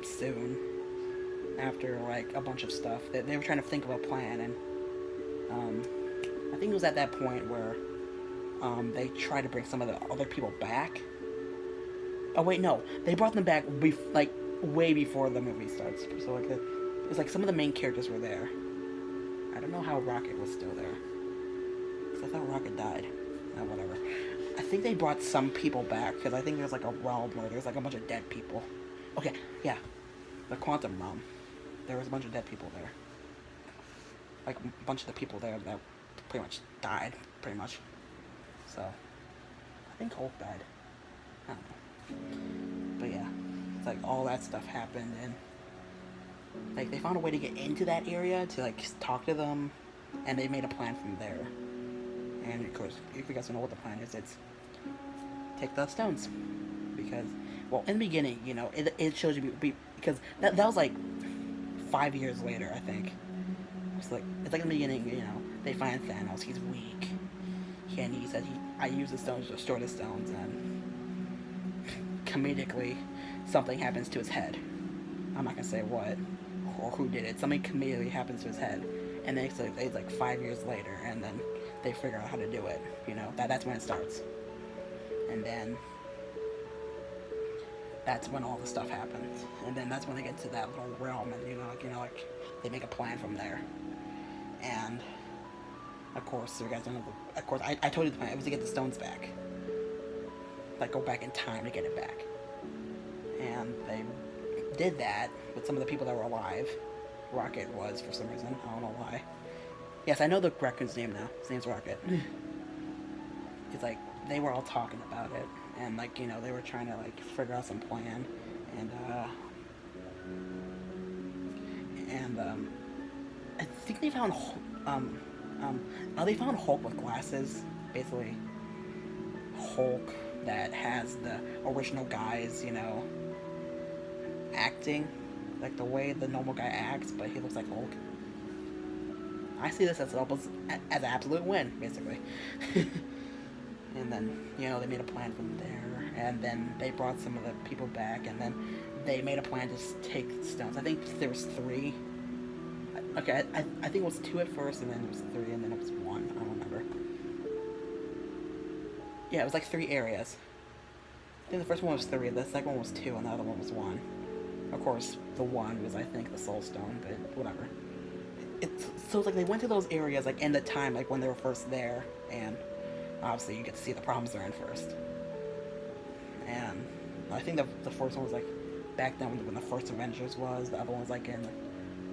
soon after, like, a bunch of stuff. They were trying to think of a plan, and I think it was at that point where they tried to bring some of the other people back. Oh wait, no, they brought them back like way before the movie starts. So like, it's like some of the main characters were there. I don't know how Rocket was still there, because I thought Rocket died. Whatever. I think they brought some people back, because I think there's like a realm where there's like a bunch of dead people. Okay, yeah, the Quantum Realm. There was a bunch of dead people there. Like, a bunch of the people there that pretty much died, pretty much. So, I think Hulk died. I don't know. But yeah, it's like all that stuff happened, and like, they found a way to get into that area to, like, talk to them, and they made a plan from there. And of course, if you guys don't know what the plan is, it's take the stones. Because, well, in the beginning, you know, it shows you, because that was like 5 years later, I think. It's like in the beginning, you know, they find Thanos, he's weak. And he said, I use the stones to destroy the stones, and comedically, something happens to his head. I'm not gonna say what, or who did it. Something comedically happens to his head. And then it's like 5 years later, and then they figure out how to do it, you know, that's when it starts. And then that's when all the stuff happens, and then that's when they get to that little realm, and like they make a plan from there, and of course, you guys don't know. Of course, I told you the plan. It was to get the stones back, like go back in time to get it back, and they did that with some of the people that were alive. Rocket was for some reason. I don't know why. Yes, I know the raccoon's name now. His name's Rocket. It's like they were all talking about it, and like they were trying to like figure out some plan, and I think they found they found Hulk with glasses, basically Hulk that has the original guys, acting like the way the normal guy acts, but he looks like Hulk. I see this as an absolute win, basically. And then, they made a plan from there, and then they brought some of the people back, and then they made a plan to take stones. I think there was 3. Okay, I think it was 2 at first, and then it was 3, and then it was 1. I don't remember. Yeah, it was like 3 areas. I think the first one was 3, the second one was 2, and the other one was 1. Of course, the 1 was, I think, the Soul Stone, but whatever. So it's like they went to those areas, like, in the time, like, when they were first there, and obviously you get to see the problems they're in first. And I think the first one was, like, back then when the first Avengers was. The other one was, like, in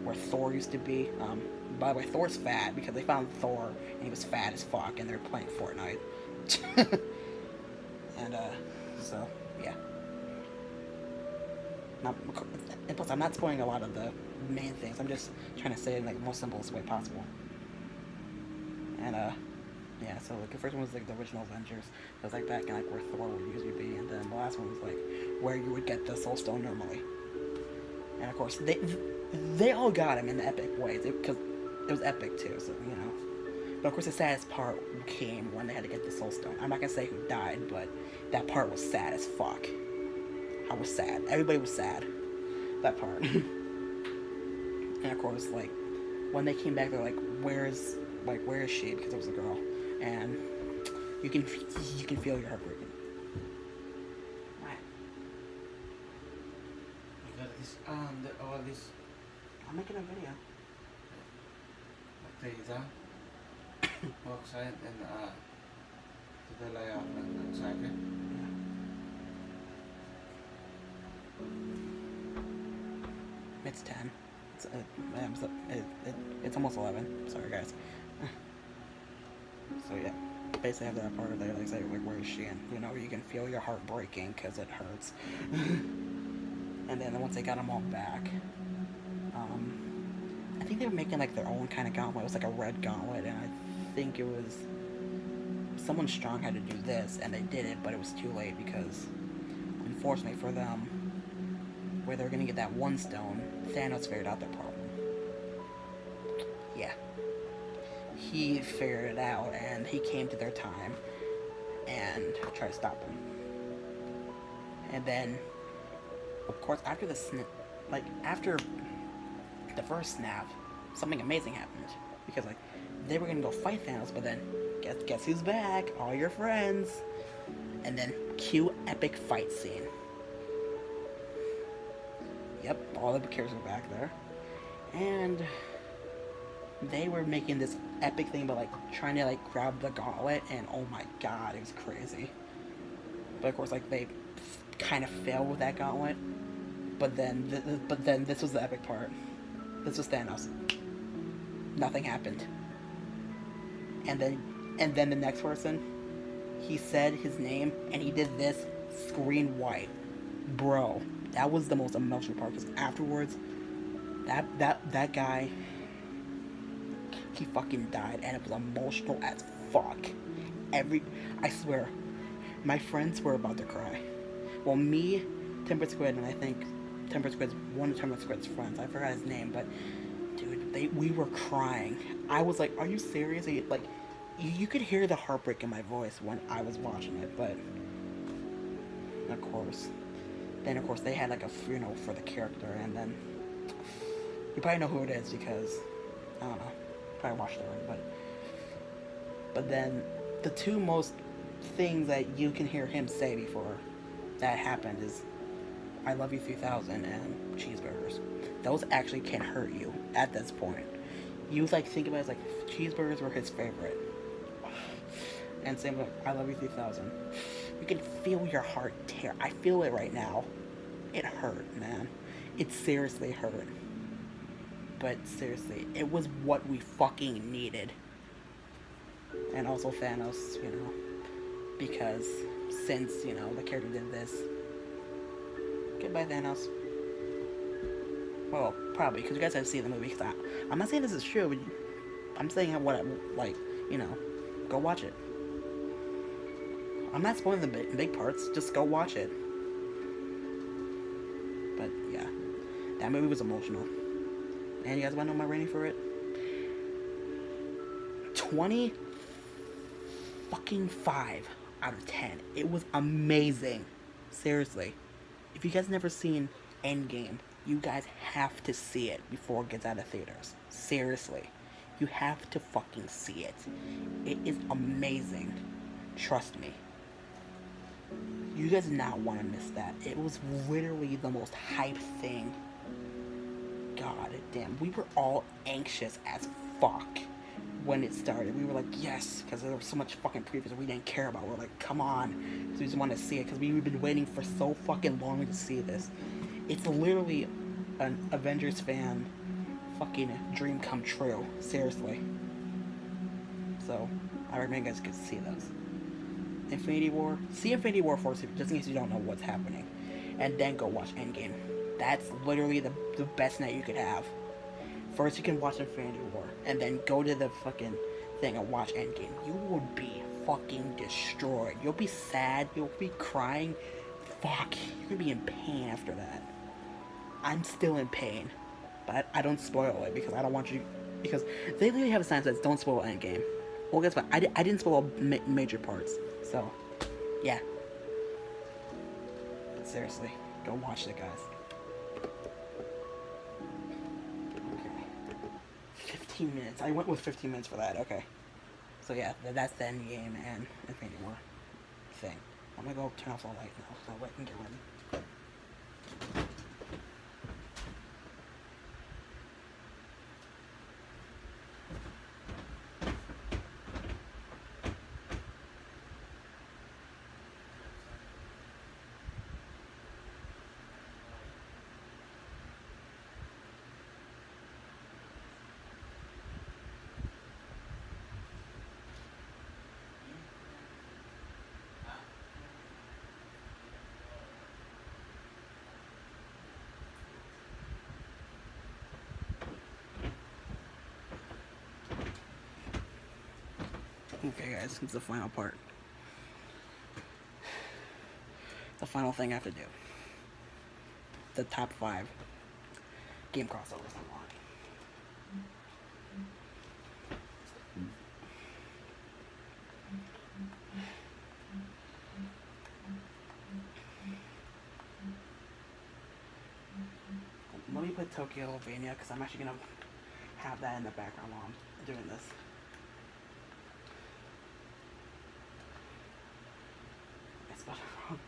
where Thor used to be. By the way, Thor's fat, because they found Thor, and he was fat as fuck, and they were playing Fortnite. And, so, yeah. And plus, I'm not spoiling a lot of the main things. I'm just trying to say it in like the most simplest way possible. And yeah. So like the first one was like the original Avengers. It was like back in like where Thor would usually be, and then the last one was like where you would get the Soul Stone normally. And of course, they all got him in epic ways because it was epic too. So But of course, the saddest part came when they had to get the Soul Stone. I'm not gonna say who died, but that part was sad as fuck. I was sad. Everybody was sad. That part. And of course, like, when they came back, they're like, where is she? Because it was a girl. And you can feel your heart breaking. Right. You got this, all this. I'm making a video. Actividad. Outside and to the layout and cycle. It's 10. It's almost 11. Sorry, guys. So yeah, basically have that part of there. They say like, where is she? And you can feel your heart breaking because it hurts. And then once they got them all back, I think they were making like their own kind of gauntlet. It was like a red gauntlet, and I think it was someone strong had to do this, and they did it, but it was too late because, unfortunately for them, where they were going to get that 1 stone, Thanos figured out their problem. Yeah. He figured it out, and he came to their time and tried to stop them. And then, of course, after after the first snap, something amazing happened. Because, like, they were going to go fight Thanos, but then, guess who's back? All your friends. And then, cue epic fight scene. Yep, all the characters are back there. And they were making this epic thing about, like, trying to, like, grab the gauntlet, and oh my god, it was crazy. But, of course, like, they kind of failed with that gauntlet. But then this was the epic part. This was Thanos. Nothing happened. And then the next person, he said his name, and he did this, screen white. Bro, that was the most emotional part, because afterwards, that guy, he fucking died, and it was emotional as fuck. I swear, my friends were about to cry. Well, me, TemperateSquid, and I think TemperateSquid's one of TemperateSquid's friends, I forgot his name, but dude, we were crying. I was like, are you serious? Like, you could hear the heartbreak in my voice when I was watching it, but of course, they had like a funeral for the character, and then you probably know who it is because I don't know, probably watched it already, but then the 2 most things that you can hear him say before that happened is I Love You 3000 and cheeseburgers. Those actually can hurt you at this point. You like think about it as like cheeseburgers were his favorite. And same with I Love You 3000. You can feel your heart tear. I feel it right now. It hurt, man. It seriously hurt. But seriously, it was what we fucking needed. And also Thanos, you know, because since, you know, the character did this. Goodbye, Thanos. Well, probably, because you guys have seen the movie. Cause I'm not saying this is true, but I'm saying what I, like, you know, go watch it. I'm not spoiling the big parts, just go watch it. But, yeah, that movie was emotional. And you guys want to know my rating for it? 20 fucking 5 out of 10. It was amazing. Seriously. If you guys never seen Endgame, you guys have to see it before it gets out of theaters. Seriously. You have to fucking see it. It is amazing. Trust me. You guys do not want to miss that. It was literally the most hype thing. God damn. We were all anxious as fuck when it started. We were like, yes, because there was so much fucking previews we didn't care about. We're like, come on. So we just want to see it because we've been waiting for so fucking long to see this. It's literally an Avengers fan fucking dream come true. Seriously. So, I recommend you guys could see those. Infinity War. See Infinity War first, just in case you don't know what's happening. And then go watch Endgame. That's literally the best night you could have. First you can watch Infinity War, and then go to the fucking thing and watch Endgame. You will be fucking destroyed. You'll be sad, you'll be crying. Fuck, you're gonna be in pain after that. I'm still in pain. But I don't spoil it, because I don't want you... Because they literally have a sign that says, don't spoil Endgame. Well, guess what? I didn't spoil major parts. So, yeah. But seriously, go watch it, guys. 15 minutes. I went with 15 minutes for that. Okay. So yeah, that's the Endgame and Infinity War thing. I'm gonna go turn off the light now so I can get ready. Okay guys, it's the final part. The final thing I have to do. The top 5 game crossovers I want. Let me put Tokyovania, because I'm actually going to have that in the background while I'm doing this. I spelled it wrong.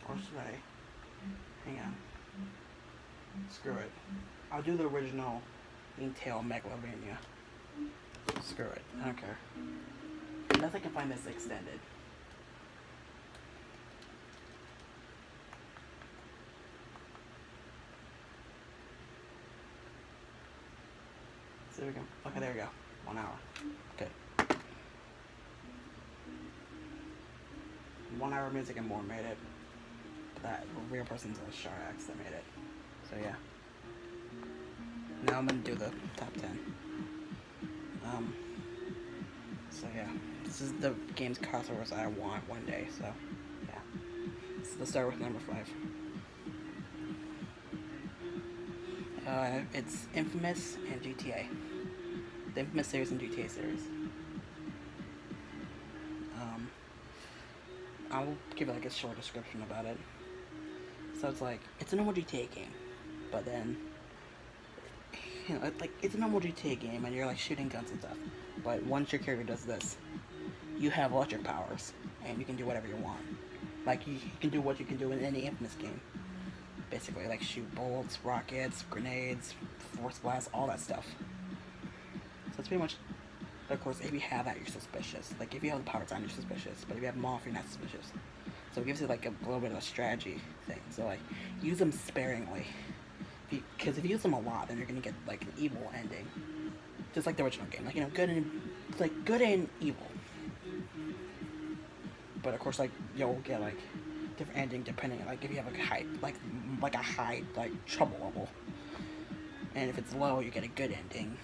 Or should I? Hang on. Screw it. I'll do the original MLTale Megalovania. Screw it. I don't care. Unless I can find this extended. So there we go. Okay, there we go. 1 hour. Good. 1 hour music and more made it. That real person's a Sharax that made it. So yeah. Now I'm gonna do the top 10. So yeah. This is the game's crossovers I want one day, so yeah. Let's start with number 5. It's Infamous and GTA. The Infamous series and GTA series. I'll give like a short description about it. So it's like, it's a normal GTA game, but then, you know, like, it's a normal GTA game, and you're like shooting guns and stuff. But once your character does this, you have electric powers, and you can do whatever you want. Like, you can do what you can do in any Infamous game. Basically, like shoot bullets, rockets, grenades, force blasts, all that stuff. So it's pretty much, of course, if you have that, you're suspicious. Like, if you have the powers on, you're suspicious. But if you have them off, you're not suspicious. So it gives you, like, a little bit of a strategy thing. So, like, use them sparingly. Because if you use them a lot, then you're going to get, like, an evil ending. Just like the original game. Like, you know, good and evil. But, of course, like, you'll get, like, different ending depending, like, if you have, like, a high, trouble level. And if it's low, you get a good ending.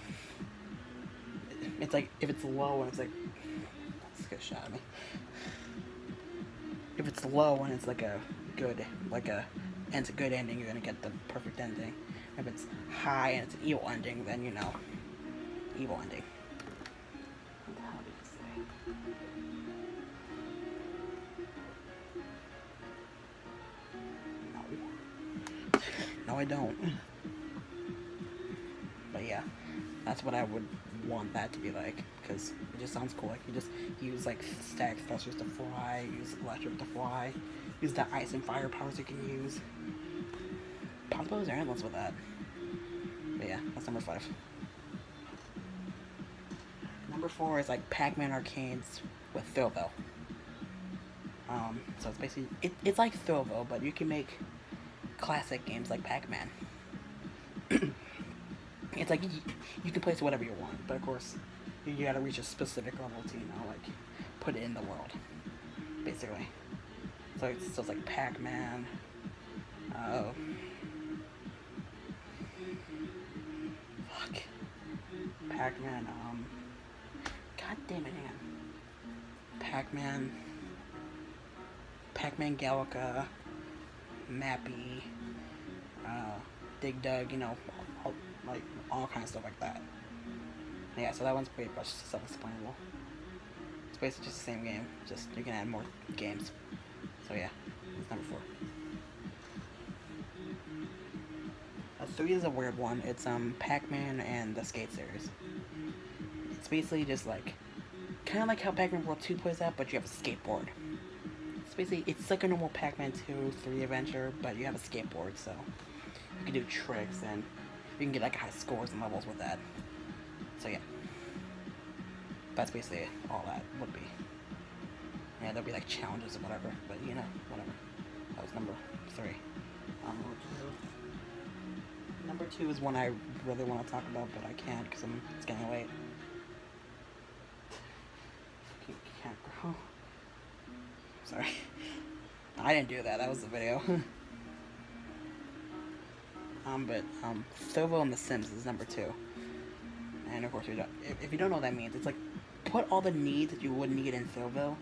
It's like, if it's low and it's like, let's get a shot at me. If it's low and it's like a good, and it's a good ending, you're gonna get the perfect ending. If it's high and it's an evil ending, then you know, evil ending. What the hell did you say? No, I don't. But yeah, that's what I would want that to be like, because it just sounds cool. Like, you just use like static thrusters to fly, use electric to fly, use the ice and fire powers you can use. Possibilities are endless with that. But yeah, that's number 5. Number 4 is like Pac-Man arcades with Thrillville. So it's basically it's like Thrillville, but you can make classic games like Pac-Man. It's like you can place whatever you want, but of course you gotta reach a specific level to, you know, like put it in the world, basically. So it's like Pac-Man. Fuck. Pac-Man. God damn it, hang on. Pac-Man Galaga, Mappy, Dig Dug, you know, all kinds of stuff like that. Yeah, so that one's pretty much self-explainable. It's basically just the same game, just you can add more games. So yeah, it's number 4. 3 is a weird one. It's Pac-Man and the Skate series. It's basically just like, kind of like how Pac-Man World 2 plays out, but you have a skateboard. It's like a normal Pac-Man 2, 3 adventure, but you have a skateboard, so you can do tricks and you can get like high scores and levels with that. So yeah, that's basically all that would be. Yeah, there'll be like challenges or whatever, but you know, whatever. That was number 3. Number 2 is one I really want to talk about, but I can't because it's getting late. Can't grow. Sorry. I didn't do that. That was the video. But Thrillville and The Sims is number 2. And of course, if you don't know what that means, it's like put all the needs that you would need in Thrillville.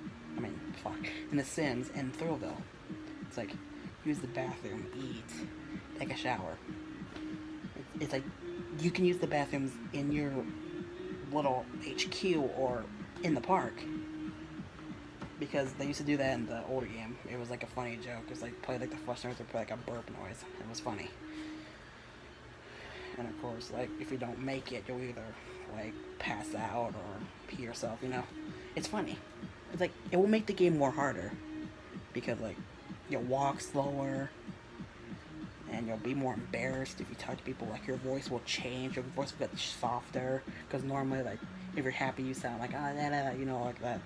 In The Sims and Thrillville. It's like use the bathroom, eat, take a shower. It's like you can use the bathrooms in your little HQ or in the park. Because they used to do that in the older game. It was like a funny joke. It was like play like the flush noise or play like a burp noise. It was funny. And of course, like if you don't make it, you'll either like pass out or pee yourself, you know. It's funny. It's like it will make the game more harder. Because like you'll walk slower and you'll be more embarrassed if you talk to people. Like your voice will change, your voice will get softer. Because normally like if you're happy you sound like you know, like that.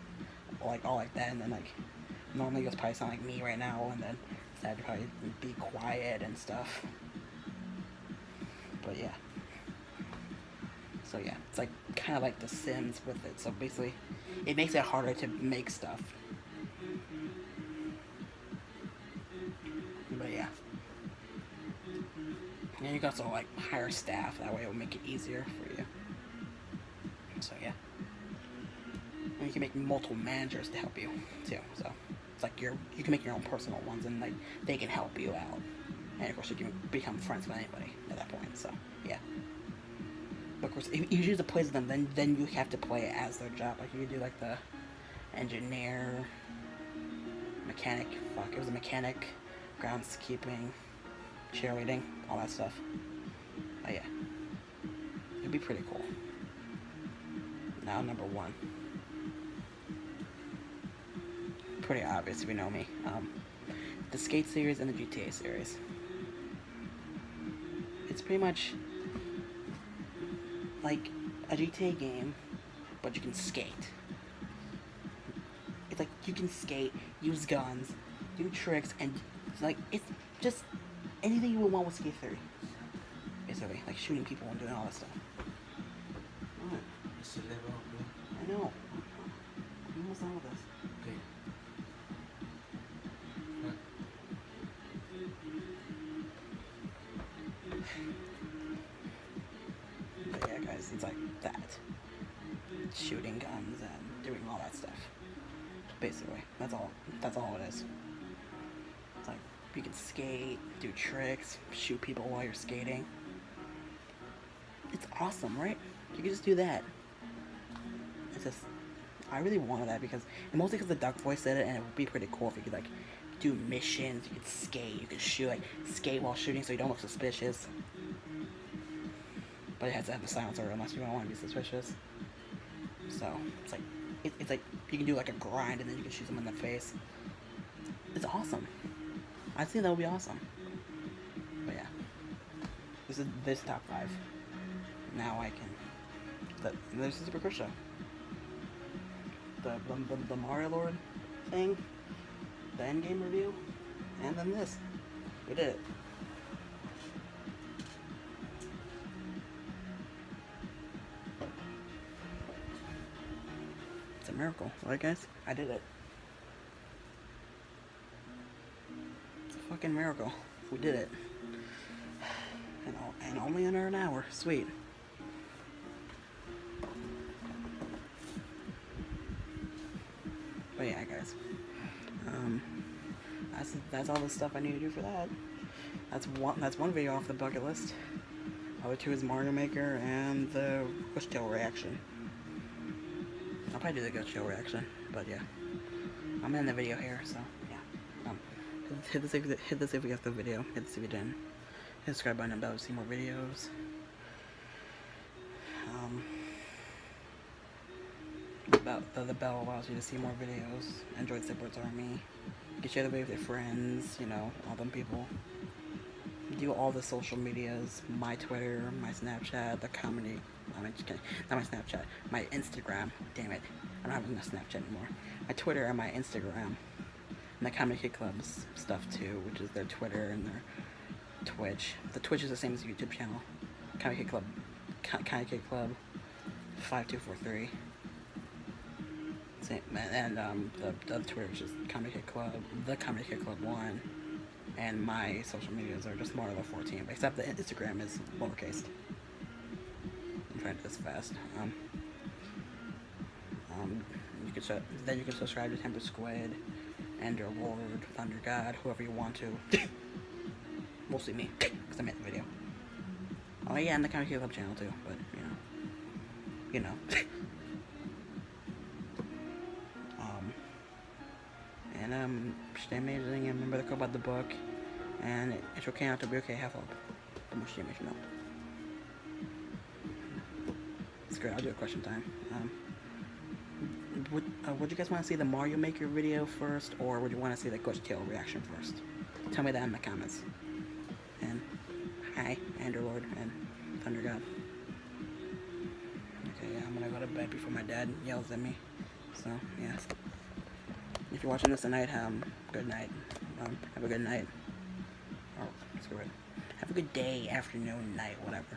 Like all like that, and then like normally you'll probably sound like me right now, and then sad to probably be quiet and stuff. But yeah. So yeah, it's like kind of like The Sims with it. So basically, it makes it harder to make stuff. But yeah. And you can also like hire staff. That way it will make it easier for you. So yeah. And you can make multiple managers to help you too. So it's like you can make your own personal ones, and like they can help you out. And of course you can become friends with anybody at that point. So yeah. But of course, if you choose to play with them, then you have to play it as their job. Like you can do like the engineer, mechanic. It was a mechanic, groundskeeping, cheerleading, all that stuff. Oh yeah, it'd be pretty cool. Now number 1. Pretty obvious if you know me. The Skate series and the GTA series. It's pretty much like a GTA game, but you can skate. It's like you can skate, use guns, do tricks, and it's just anything you would want with Skate 3. Basically, like shooting people and doing all that stuff. What? It's a level, bro. I know. I'm almost done with this. Okay. But yeah, guys, it's like that. Shooting guns and doing all that stuff. Basically, that's all it is. It's like you can skate, do tricks, shoot people while you're skating. It's awesome, right? You can just do that. It's just, I really wanted that because, and mostly because the duck voice said it, and it would be pretty cool if you could like do missions, you could skate, you could shoot, like skate while shooting so you don't look suspicious. But it has to have a silencer unless you don't want to be suspicious. So it's like it's like you can do like a grind and then you can shoot someone in the face. It's awesome. I think that would be awesome. But yeah, this is top 5. Now I can. There's the Super Cris show. The Mario Lord thing, the Endgame review, and then this. We did it. It's a miracle, right, guys? I did it. It's a fucking miracle. We did it. And only under an hour. Sweet. But yeah, guys. That's all the stuff I need to do for that. That's one video off the bucket list. Other 2 is Mario Maker and the Ghost Tail reaction. I'll probably do the Ghost Tail reaction, but yeah. I'm in the video here, so yeah. Hit this if you got the video. Hit this if you didn't. Hit the subscribe button and bell to see more videos. The bell allows you to see more videos. Android Supports Army. You can share the video with your friends, you know, all them people. Do all the social medias, my Twitter, my Snapchat, the comedy, not my Snapchat, my Instagram, damn it, I don't have enough Snapchat anymore. My Twitter and my Instagram, and the Comedy Kid Club's stuff too, which is their Twitter and their Twitch. The Twitch is the same as the YouTube channel, Comedy Kid Club, Comedy Kid Club 5243. Same, and the Twitter is just Comedy Kid Club, the Comedy Kid Club 1. And my social medias are just Marlo14, except the Instagram is lowercase. I'm trying to do this fast. Then you can subscribe to TemperateSquid, EnderLord, Thunder God, whoever you want to. Mostly me, because I made the video. Oh yeah, and the Comedy Club channel too, but you know. And stay amazing, and remember the quote about the book, and it's okay not to be okay, have hope. The most you know. It's great, I'll do a question time. Would you guys want to see the Mario Maker video first, or would you want to see the Ghost Tail reaction first? Tell me that in the comments. And hi, EnderLord and Thunder God. Okay, yeah, I'm gonna go to bed before my dad yells at me. So, yeah. If you're watching this tonight, good night. Have a good night. Or, screw it. Have a good day, afternoon, night, whatever.